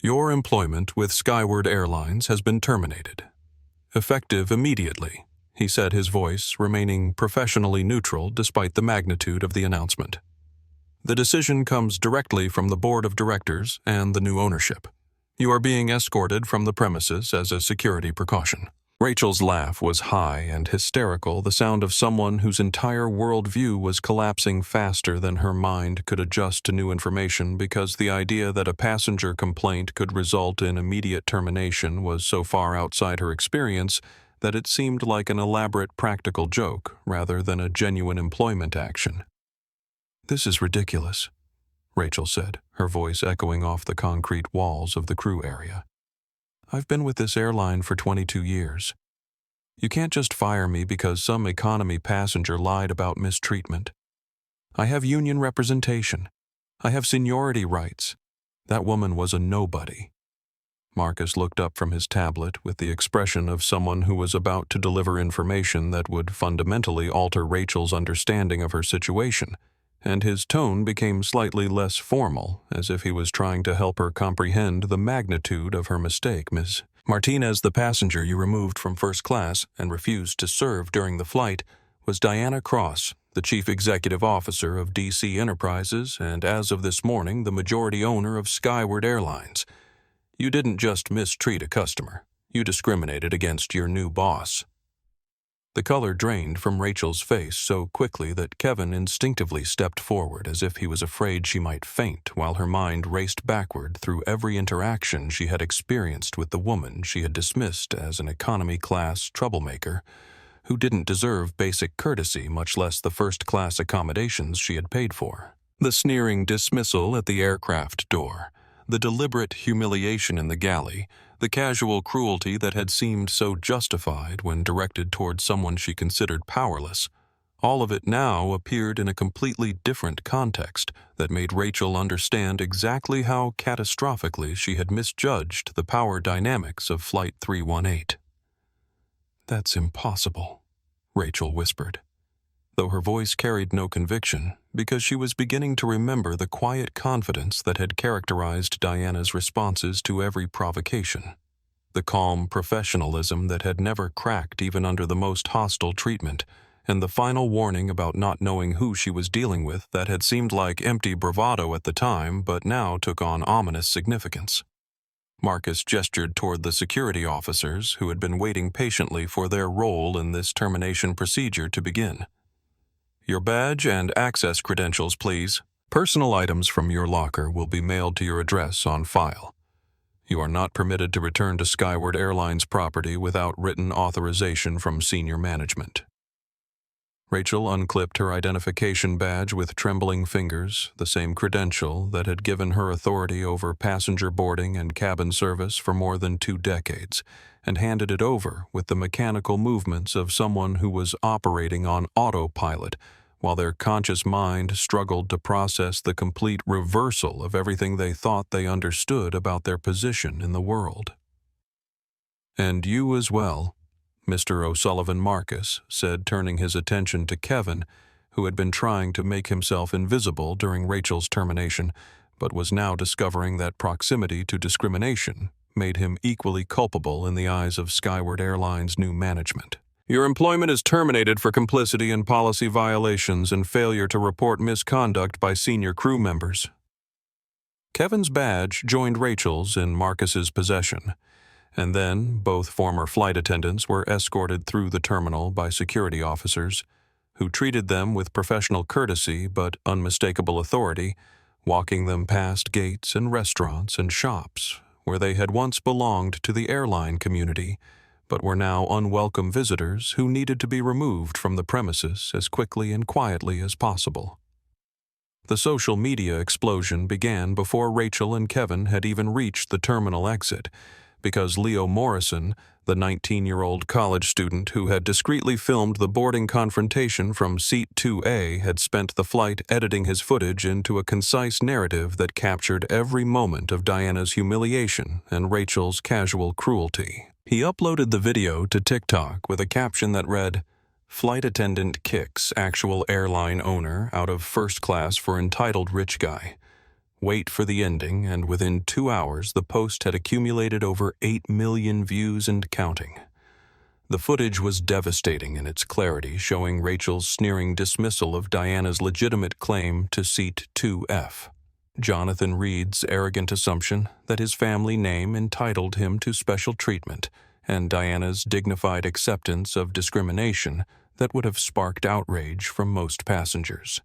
Your employment with Skyward Airlines has been terminated, effective immediately, he said, his voice remaining professionally neutral despite the magnitude of the announcement. "The decision comes directly from the board of directors and the new ownership. You are being escorted from the premises as a security precaution." Rachel's laugh was high and hysterical, the sound of someone whose entire worldview was collapsing faster than her mind could adjust to new information, because the idea that a passenger complaint could result in immediate termination was so far outside her experience that it seemed like an elaborate practical joke rather than a genuine employment action. "This is ridiculous," Rachel said, her voice echoing off the concrete walls of the crew area. "I've been with this airline for 22 years. You can't just fire me because some economy passenger lied about mistreatment. I have union representation. I have seniority rights. That woman was a nobody." Marcus looked up from his tablet with the expression of someone who was about to deliver information that would fundamentally alter Rachel's understanding of her situation, and his tone became slightly less formal, as if he was trying to help her comprehend the magnitude of her mistake. "Ms. Martinez, the passenger you removed from first class and refused to serve during the flight, was Diana Cross, the chief executive officer of DC Enterprises and, as of this morning, the majority owner of Skyward Airlines. You didn't just mistreat a customer. You discriminated against your new boss." The color drained from Rachel's face so quickly that Kevin instinctively stepped forward as if he was afraid she might faint, while her mind raced backward through every interaction she had experienced with the woman she had dismissed as an economy-class troublemaker who didn't deserve basic courtesy, much less the first-class accommodations she had paid for. The sneering dismissal at the aircraft door, the deliberate humiliation in the galley, the casual cruelty that had seemed so justified when directed toward someone she considered powerless, all of it now appeared in a completely different context that made Rachel understand exactly how catastrophically she had misjudged the power dynamics of Flight 318. "That's impossible," Rachel whispered, though her voice carried no conviction, because she was beginning to remember the quiet confidence that had characterized Diana's responses to every provocation, the calm professionalism that had never cracked even under the most hostile treatment, and the final warning about not knowing who she was dealing with that had seemed like empty bravado at the time but now took on ominous significance. Marcus gestured toward the security officers who had been waiting patiently for their role in this termination procedure to begin. "Your badge and access credentials, please. Personal items from your locker will be mailed to your address on file. You are not permitted to return to Skyward Airlines property without written authorization from senior management." Rachel unclipped her identification badge with trembling fingers, the same credential that had given her authority over passenger boarding and cabin service for more than 2 decades, and handed it over with the mechanical movements of someone who was operating on autopilot, while their conscious mind struggled to process the complete reversal of everything they thought they understood about their position in the world. "And you as well," Mr. O'Sullivan Marcus said, turning his attention to Kevin, who had been trying to make himself invisible during Rachel's termination, but was now discovering that proximity to discrimination made him equally culpable in the eyes of Skyward Airlines' new management. "Your employment is terminated for complicity in policy violations and failure to report misconduct by senior crew members." Kevin's badge joined Rachel's in Marcus's possession, and then both former flight attendants were escorted through the terminal by security officers, who treated them with professional courtesy but unmistakable authority, walking them past gates and restaurants and shops where they had once belonged to the airline community, but were now unwelcome visitors who needed to be removed from the premises as quickly and quietly as possible. The social media explosion began before Rachel and Kevin had even reached the terminal exit, because Leo Morrison, the 19-year-old college student who had discreetly filmed the boarding confrontation from seat 2A, had spent the flight editing his footage into a concise narrative that captured every moment of Diana's humiliation and Rachel's casual cruelty. He uploaded the video to TikTok with a caption that read, "Flight attendant kicks actual airline owner out of first class for entitled rich guy. Wait for the ending," and within 2 hours the post had accumulated over 8 million views and counting. The footage was devastating in its clarity, showing Rachel's sneering dismissal of Diana's legitimate claim to seat 2F. Jonathan Reed's arrogant assumption that his family name entitled him to special treatment, and Diana's dignified acceptance of discrimination that would have sparked outrage from most passengers.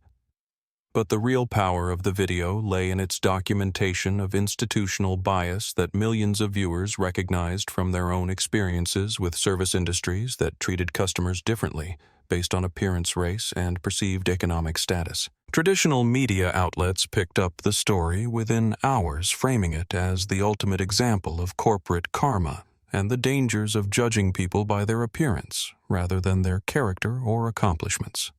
But the real power of the video lay in its documentation of institutional bias that millions of viewers recognized from their own experiences with service industries that treated customers differently based on appearance, race, and perceived economic status. Traditional media outlets picked up the story within hours, framing it as the ultimate example of corporate karma and the dangers of judging people by their appearance rather than their character or accomplishments.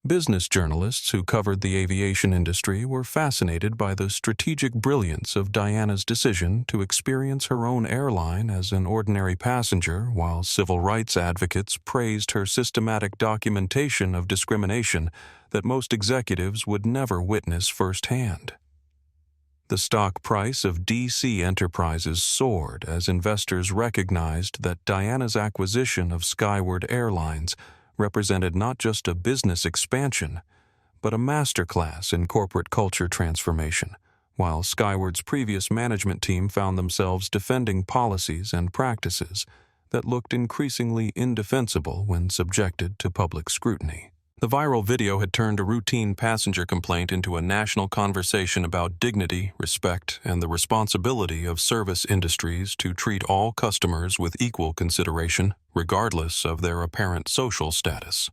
Business journalists who covered the aviation industry were fascinated by the strategic brilliance of Diana's decision to experience her own airline as an ordinary passenger, while civil rights advocates praised her systematic documentation of discrimination that most executives would never witness firsthand. The stock price of DC Enterprises soared as investors recognized that Diana's acquisition of Skyward Airlines represented not just a business expansion, but a masterclass in corporate culture transformation, while Skyward's previous management team found themselves defending policies and practices that looked increasingly indefensible when subjected to public scrutiny. The viral video had turned a routine passenger complaint into a national conversation about dignity, respect, and the responsibility of service industries to treat all customers with equal consideration, regardless of their apparent social status.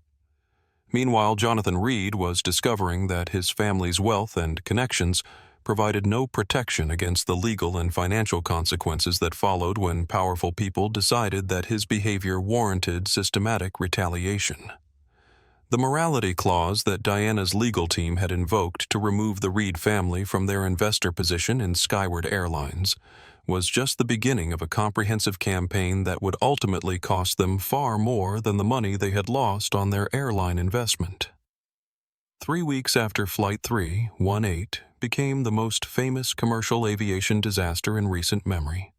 Meanwhile, Jonathan Reed was discovering that his family's wealth and connections provided no protection against the legal and financial consequences that followed when powerful people decided that his behavior warranted systematic retaliation. The morality clause that Diana's legal team had invoked to remove the Reed family from their investor position in Skyward Airlines was just the beginning of a comprehensive campaign that would ultimately cost them far more than the money they had lost on their airline investment. 3 weeks after Flight 318 became the most famous commercial aviation disaster in recent memory,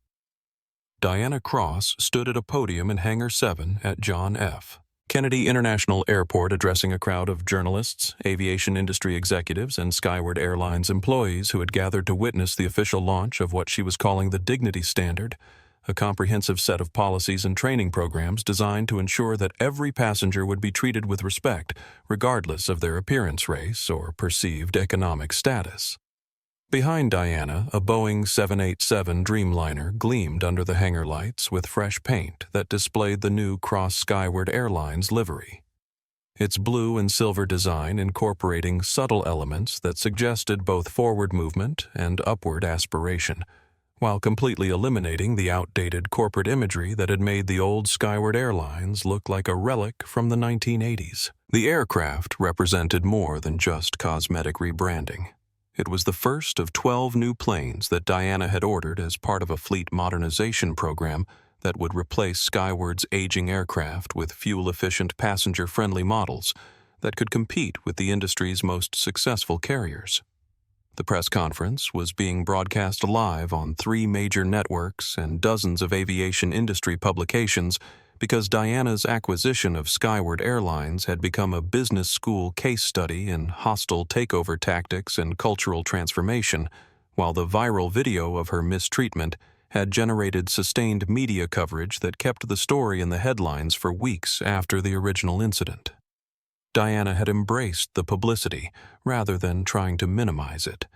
Diana Cross stood at a podium in Hangar 7 at John F. Kennedy International Airport addressing a crowd of journalists, aviation industry executives, and Skyward Airlines employees who had gathered to witness the official launch of what she was calling the Dignity Standard, a comprehensive set of policies and training programs designed to ensure that every passenger would be treated with respect, regardless of their appearance, race, or perceived economic status. Behind Diana, a Boeing 787 Dreamliner gleamed under the hangar lights with fresh paint that displayed the new Cross Skyward Airlines livery. Its blue and silver design incorporating subtle elements that suggested both forward movement and upward aspiration, while completely eliminating the outdated corporate imagery that had made the old Skyward Airlines look like a relic from the 1980s. The aircraft represented more than just cosmetic rebranding. It was the first of 12 new planes that Diana had ordered as part of a fleet modernization program that would replace Skyward's aging aircraft with fuel-efficient, passenger-friendly models that could compete with the industry's most successful carriers. The press conference was being broadcast live on 3 major networks and dozens of aviation industry publications because Diana's acquisition of Skyward Airlines had become a business school case study in hostile takeover tactics and cultural transformation, while the viral video of her mistreatment had generated sustained media coverage that kept the story in the headlines for weeks after the original incident. Diana had embraced the publicity rather than trying to minimize it,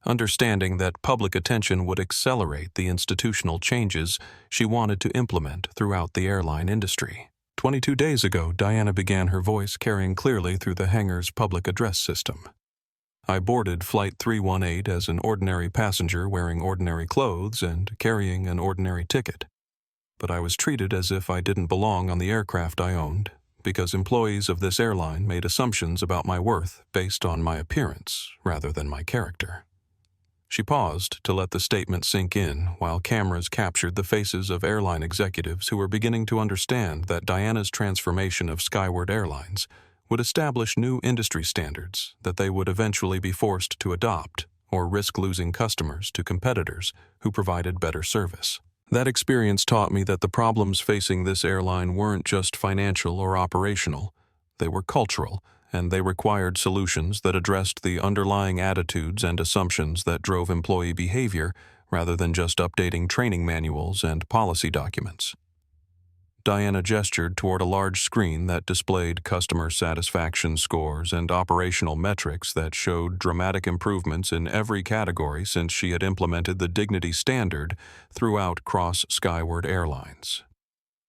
understanding that public attention would accelerate the institutional changes she wanted to implement throughout the airline industry. 22 days ago, Diana began her voice carrying clearly through the hangar's public address system. I boarded Flight 318 as an ordinary passenger wearing ordinary clothes and carrying an ordinary ticket. But I was treated as if I didn't belong on the aircraft I owned, because employees of this airline made assumptions about my worth based on my appearance rather than my character. She paused to let the statement sink in while cameras captured the faces of airline executives who were beginning to understand that Diana's transformation of Skyward Airlines would establish new industry standards that they would eventually be forced to adopt or risk losing customers to competitors who provided better service. That experience taught me that the problems facing this airline weren't just financial or operational. They were cultural, and they required solutions that addressed the underlying attitudes and assumptions that drove employee behavior rather than just updating training manuals and policy documents. Diana gestured toward a large screen that displayed customer satisfaction scores and operational metrics that showed dramatic improvements in every category since she had implemented the Dignity Standard throughout Skyward Airlines.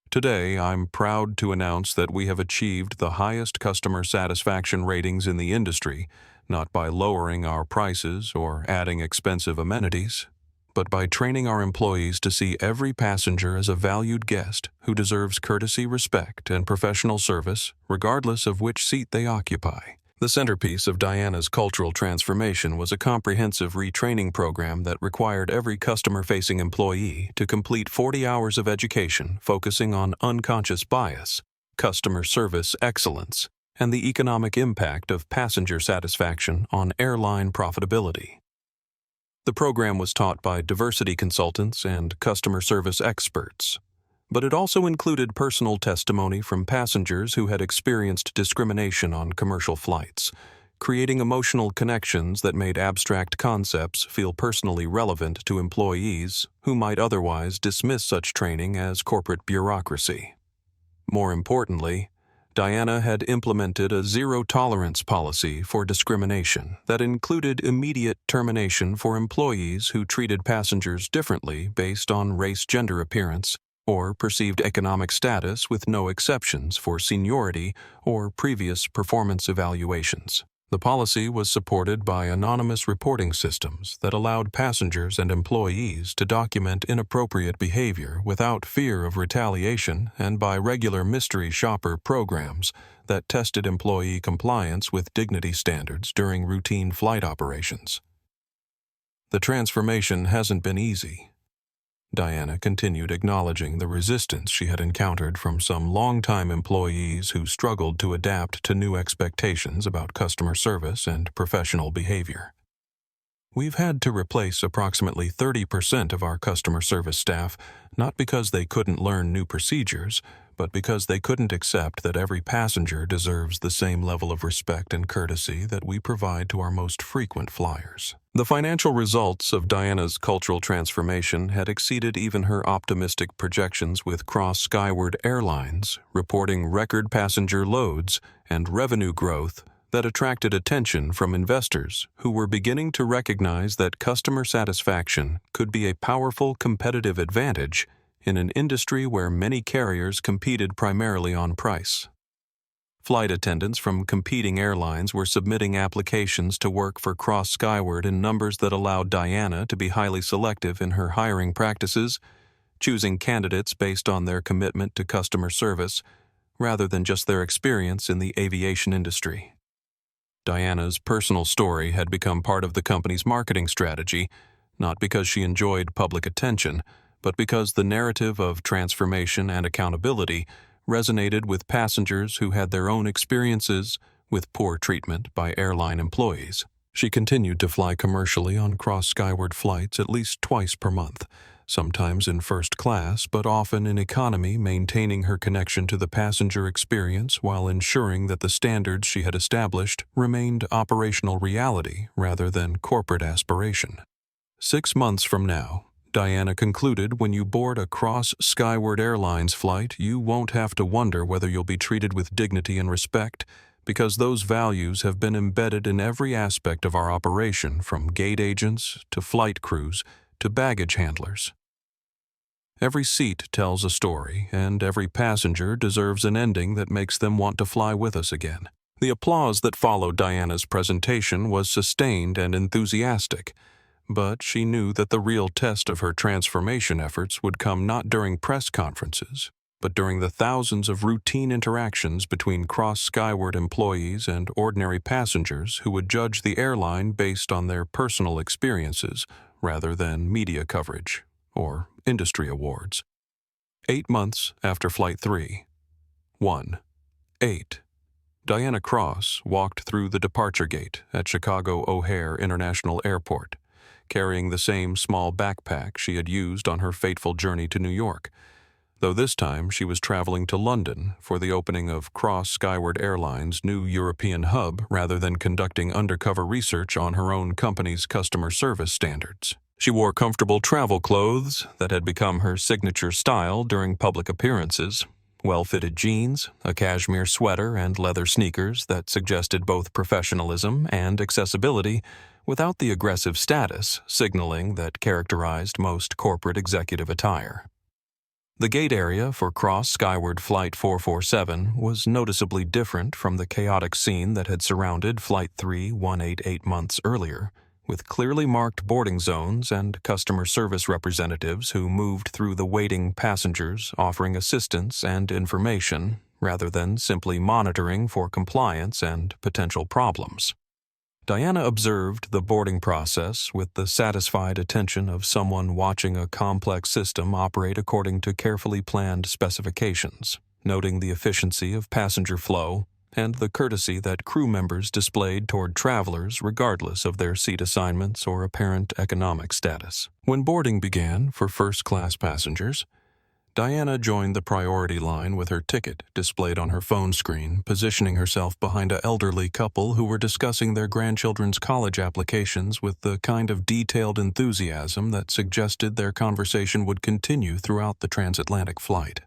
Today, I'm proud to announce that we have achieved the highest customer satisfaction ratings in the industry, not by lowering our prices or adding expensive amenities, but by training our employees to see every passenger as a valued guest who deserves courtesy, respect, and professional service, regardless of which seat they occupy. The centerpiece of Diana's cultural transformation was a comprehensive retraining program that required every customer-facing employee to complete 40 hours of education focusing on unconscious bias, customer service excellence, and the economic impact of passenger satisfaction on airline profitability. The program was taught by diversity consultants and customer service experts, but it also included personal testimony from passengers who had experienced discrimination on commercial flights, creating emotional connections that made abstract concepts feel personally relevant to employees who might otherwise dismiss such training as corporate bureaucracy. More importantly, Diana had implemented a zero-tolerance policy for discrimination that included immediate termination for employees who treated passengers differently based on race, gender appearance, or perceived economic status, with no exceptions for seniority or previous performance evaluations. The policy was supported by anonymous reporting systems that allowed passengers and employees to document inappropriate behavior without fear of retaliation, and by regular mystery shopper programs that tested employee compliance with dignity standards during routine flight operations. The transformation hasn't been easy. Diana continued, acknowledging the resistance she had encountered from some longtime employees who struggled to adapt to new expectations about customer service and professional behavior. We've had to replace approximately 30% of our customer service staff, not because they couldn't learn new procedures, but because they couldn't accept that every passenger deserves the same level of respect and courtesy that we provide to our most frequent flyers. The financial results of Diana's cultural transformation had exceeded even her optimistic projections, with Skyward Airlines reporting record passenger loads and revenue growth that attracted attention from investors who were beginning to recognize that customer satisfaction could be a powerful competitive advantage in an industry where many carriers competed primarily on price. Flight attendants from competing airlines were submitting applications to work for Skyward in numbers that allowed Diana to be highly selective in her hiring practices, choosing candidates based on their commitment to customer service rather than just their experience in the aviation industry. Diana's personal story had become part of the company's marketing strategy, not because she enjoyed public attention, but because the narrative of transformation and accountability resonated with passengers who had their own experiences with poor treatment by airline employees. She continued to fly commercially on Skyward flights at least twice per month, sometimes in first class, but often in economy, maintaining her connection to the passenger experience while ensuring that the standards she had established remained operational reality rather than corporate aspiration. 6 months from now, Diana concluded, when you board a Skyward Airlines flight, you won't have to wonder whether you'll be treated with dignity and respect, because those values have been embedded in every aspect of our operation, from gate agents to flight crews to baggage handlers. Every seat tells a story, and every passenger deserves an ending that makes them want to fly with us again. The applause that followed Diana's presentation was sustained and enthusiastic, but she knew that the real test of her transformation efforts would come not during press conferences, but during the thousands of routine interactions between Skyward employees and ordinary passengers who would judge the airline based on their personal experiences rather than media coverage or industry awards. 8 months after Flight 3. 1-8. Diana Cross walked through the departure gate at Chicago O'Hare International Airport, carrying the same small backpack she had used on her fateful journey to New York, though this time she was traveling to London for the opening of Cross Skyward Airline's new European hub rather than conducting undercover research on her own company's customer service standards. She wore comfortable travel clothes that had become her signature style during public appearances, well-fitted jeans, a cashmere sweater, and leather sneakers that suggested both professionalism and accessibility without the aggressive status signaling that characterized most corporate executive attire. The gate area for Cross Skyward Flight 447 was noticeably different from the chaotic scene that had surrounded Flight 3188 months earlier, with clearly marked boarding zones and customer service representatives who moved through the waiting passengers offering assistance and information rather than simply monitoring for compliance and potential problems. Diana observed the boarding process with the satisfied attention of someone watching a complex system operate according to carefully planned specifications, noting the efficiency of passenger flow and the courtesy that crew members displayed toward travelers regardless of their seat assignments or apparent economic status. When boarding began for first-class passengers, Diana joined the priority line with her ticket displayed on her phone screen, positioning herself behind an elderly couple who were discussing their grandchildren's college applications with the kind of detailed enthusiasm that suggested their conversation would continue throughout the transatlantic flight.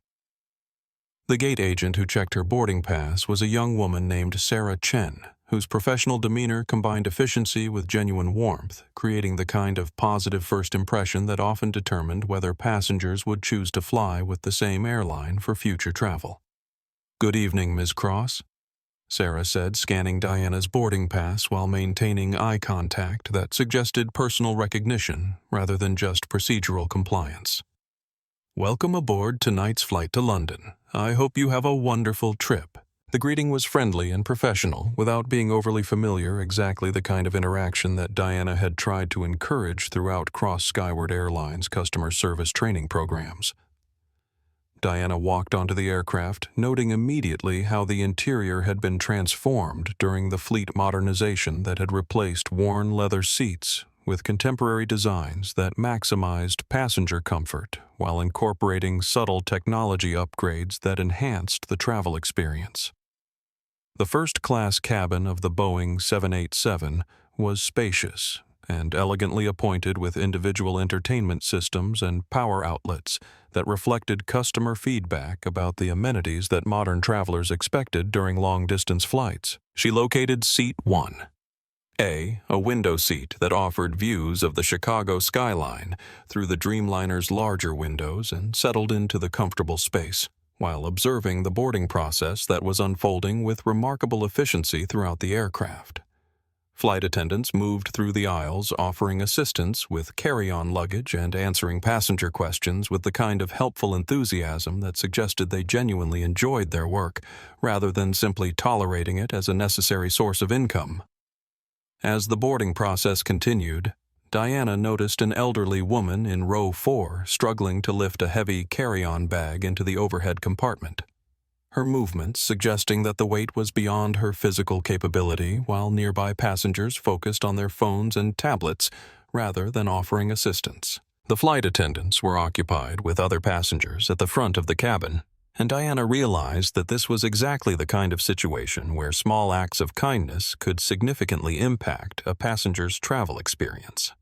The gate agent who checked her boarding pass was a young woman named Sarah Chen, whose professional demeanor combined efficiency with genuine warmth, creating the kind of positive first impression that often determined whether passengers would choose to fly with the same airline for future travel. "Good evening, Ms. Cross," Sarah said, scanning Diana's boarding pass while maintaining eye contact that suggested personal recognition rather than just procedural compliance. "Welcome aboard tonight's flight to London. I hope you have a wonderful trip." The greeting was friendly and professional, without being overly familiar, exactly the kind of interaction that Diana had tried to encourage throughout Cross Skyward Airline's customer service training programs. Diana walked onto the aircraft, noting immediately how the interior had been transformed during the fleet modernization that had replaced worn leather seats with contemporary designs that maximized passenger comfort while incorporating subtle technology upgrades that enhanced the travel experience. The first-class cabin of the Boeing 787 was spacious and elegantly appointed with individual entertainment systems and power outlets that reflected customer feedback about the amenities that modern travelers expected during long-distance flights. She located Seat 1. A window seat that offered views of the Chicago skyline through the Dreamliner's larger windows and settled into the comfortable space, while observing the boarding process that was unfolding with remarkable efficiency throughout the aircraft. Flight attendants moved through the aisles offering assistance with carry-on luggage and answering passenger questions with the kind of helpful enthusiasm that suggested they genuinely enjoyed their work rather than simply tolerating it as a necessary source of income. As the boarding process continued, Diana noticed an elderly woman in row 4 struggling to lift a heavy carry-on bag into the overhead compartment, her movements suggesting that the weight was beyond her physical capability, while nearby passengers focused on their phones and tablets rather than offering assistance. The flight attendants were occupied with other passengers at the front of the cabin, and Diana realized that this was exactly the kind of situation where small acts of kindness could significantly impact a passenger's travel experience.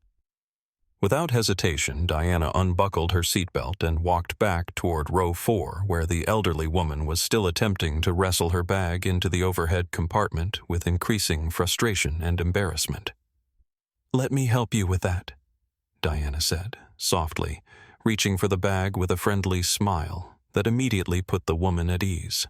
Without hesitation, Diana unbuckled her seatbelt and walked back toward row 4, where the elderly woman was still attempting to wrestle her bag into the overhead compartment with increasing frustration and embarrassment. "Let me help you with that," Diana said, softly, reaching for the bag with a friendly smile that immediately put the woman at ease.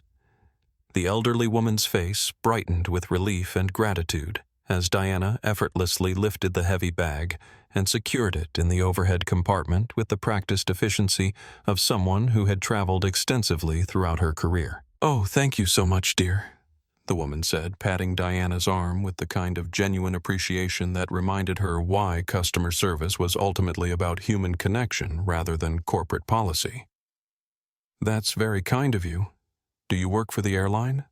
The elderly woman's face brightened with relief and gratitude as Diana effortlessly lifted the heavy bag and secured it in the overhead compartment with the practiced efficiency of someone who had traveled extensively throughout her career. "Oh, thank you so much, dear," the woman said, patting Diana's arm with the kind of genuine appreciation that reminded her why customer service was ultimately about human connection rather than corporate policy. "That's very kind of you. Do you work for the airline?"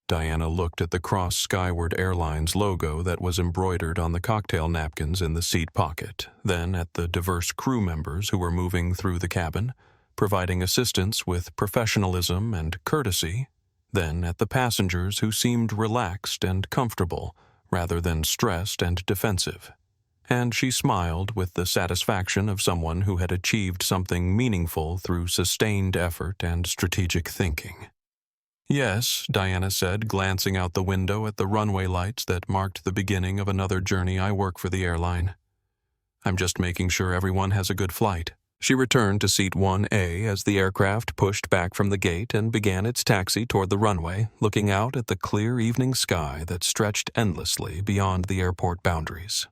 Diana looked at the Cross Skyward Airlines logo that was embroidered on the cocktail napkins in the seat pocket, then at the diverse crew members who were moving through the cabin, providing assistance with professionalism and courtesy, then at the passengers who seemed relaxed and comfortable, rather than stressed and defensive. And she smiled with the satisfaction of someone who had achieved something meaningful through sustained effort and strategic thinking. "Yes," Diana said, glancing out the window at the runway lights that marked the beginning of another journey. "I work for the airline. I'm just making sure everyone has a good flight." She returned to seat 1A as the aircraft pushed back from the gate and began its taxi toward the runway, looking out at the clear evening sky that stretched endlessly beyond the airport boundaries.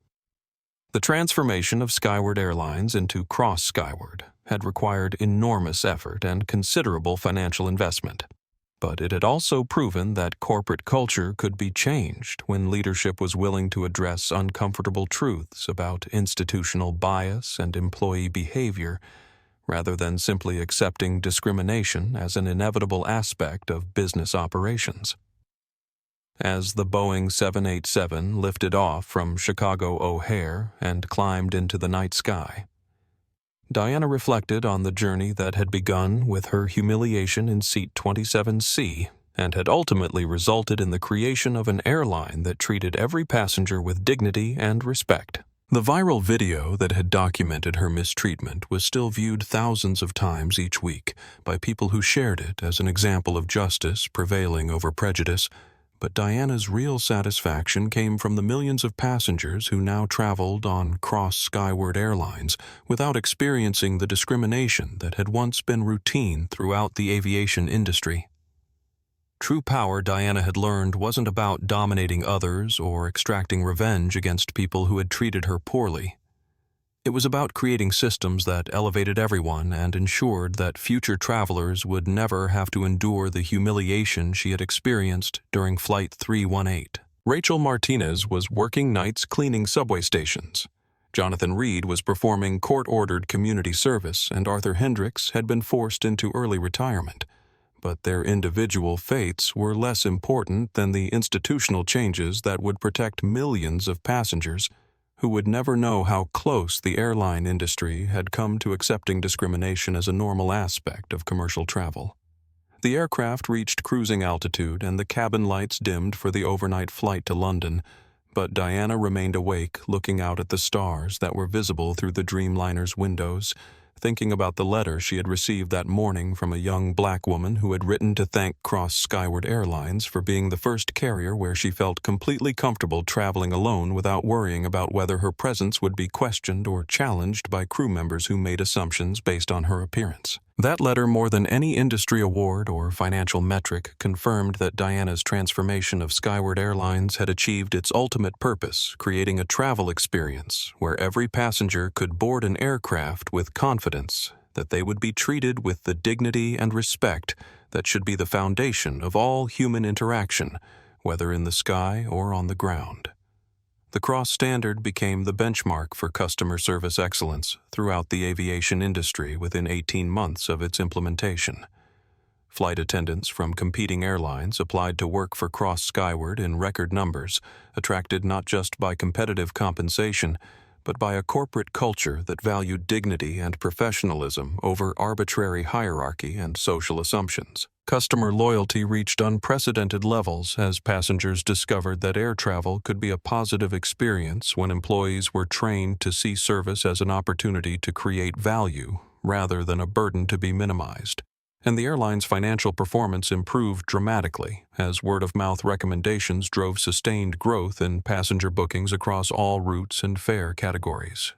The transformation of Skyward Airlines into Cross Skyward had required enormous effort and considerable financial investment. But it had also proven that corporate culture could be changed when leadership was willing to address uncomfortable truths about institutional bias and employee behavior, rather than simply accepting discrimination as an inevitable aspect of business operations. As the Boeing 787 lifted off from Chicago O'Hare and climbed into the night sky, Diana reflected on the journey that had begun with her humiliation in seat 27C and had ultimately resulted in the creation of an airline that treated every passenger with dignity and respect. The viral video that had documented her mistreatment was still viewed thousands of times each week by people who shared it as an example of justice prevailing over prejudice. But Diana's real satisfaction came from the millions of passengers who now traveled on Cross Skyward Airlines without experiencing the discrimination that had once been routine throughout the aviation industry. True power, Diana had learned, wasn't about dominating others or extracting revenge against people who had treated her poorly. It was about creating systems that elevated everyone and ensured that future travelers would never have to endure the humiliation she had experienced during Flight 318. Rachel Martinez was working nights cleaning subway stations. Jonathan Reed was performing court-ordered community service, and Arthur Hendricks had been forced into early retirement. But their individual fates were less important than the institutional changes that would protect millions of passengers who would never know how close the airline industry had come to accepting discrimination as a normal aspect of commercial travel. The aircraft reached cruising altitude and the cabin lights dimmed for the overnight flight to London, but Diana remained awake, looking out at the stars that were visible through the Dreamliner's windows, thinking about the letter she had received that morning from a young black woman who had written to thank Cross Skyward Airlines for being the first carrier where she felt completely comfortable traveling alone without worrying about whether her presence would be questioned or challenged by crew members who made assumptions based on her appearance. That letter, more than any industry award or financial metric, confirmed that Diana's transformation of Skyward Airlines had achieved its ultimate purpose, creating a travel experience where every passenger could board an aircraft with confidence that they would be treated with the dignity and respect that should be the foundation of all human interaction, whether in the sky or on the ground. The Cross Standard became the benchmark for customer service excellence throughout the aviation industry within 18 months of its implementation. Flight attendants from competing airlines applied to work for Cross Skyward in record numbers, attracted not just by competitive compensation, but by a corporate culture that valued dignity and professionalism over arbitrary hierarchy and social assumptions. Customer loyalty reached unprecedented levels as passengers discovered that air travel could be a positive experience when employees were trained to see service as an opportunity to create value rather than a burden to be minimized. And the airline's financial performance improved dramatically as word-of-mouth recommendations drove sustained growth in passenger bookings across all routes and fare categories.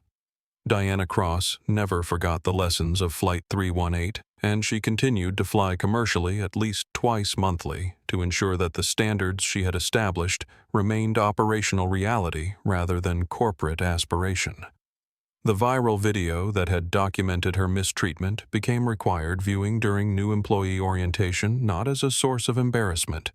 Diana Cross never forgot the lessons of Flight 318, and she continued to fly commercially at least twice monthly to ensure that the standards she had established remained operational reality rather than corporate aspiration. The viral video that had documented her mistreatment became required viewing during new employee orientation, not as a source of embarrassment,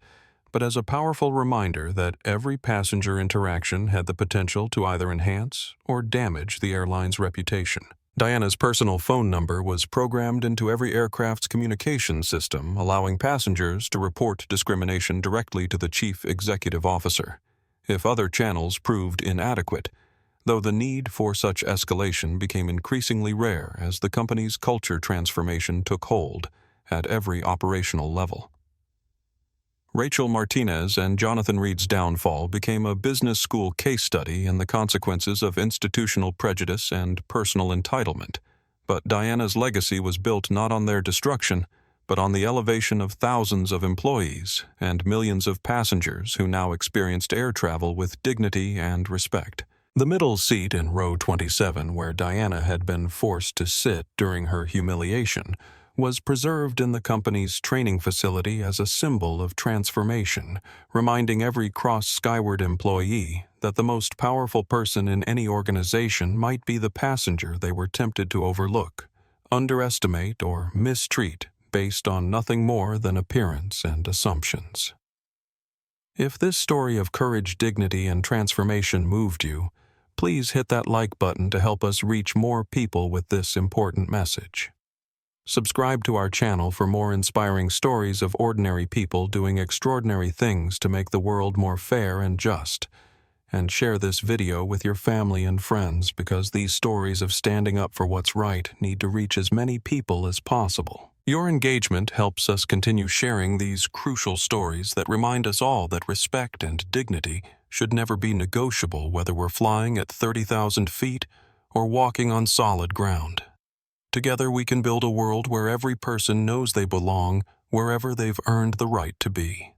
but as a powerful reminder that every passenger interaction had the potential to either enhance or damage the airline's reputation. Diana's personal phone number was programmed into every aircraft's communication system, allowing passengers to report discrimination directly to the chief executive officer, if other channels proved inadequate, though the need for such escalation became increasingly rare as the company's culture transformation took hold at every operational level. Rachel Martinez and Jonathan Reed's downfall became a business school case study in the consequences of institutional prejudice and personal entitlement, but Diana's legacy was built not on their destruction, but on the elevation of thousands of employees and millions of passengers who now experienced air travel with dignity and respect. The middle seat in row 27, where Diana had been forced to sit during her humiliation, was preserved in the company's training facility as a symbol of transformation, reminding every cross-skyward employee that the most powerful person in any organization might be the passenger they were tempted to overlook, underestimate, or mistreat based on nothing more than appearance and assumptions. If this story of courage, dignity, and transformation moved you, please hit that like button to help us reach more people with this important message. Subscribe to our channel for more inspiring stories of ordinary people doing extraordinary things to make the world more fair and just. And share this video with your family and friends because these stories of standing up for what's right need to reach as many people as possible. Your engagement helps us continue sharing these crucial stories that remind us all that respect and dignity should never be negotiable, whether we're flying at 30,000 feet or walking on solid ground. Together we can build a world where every person knows they belong wherever they've earned the right to be.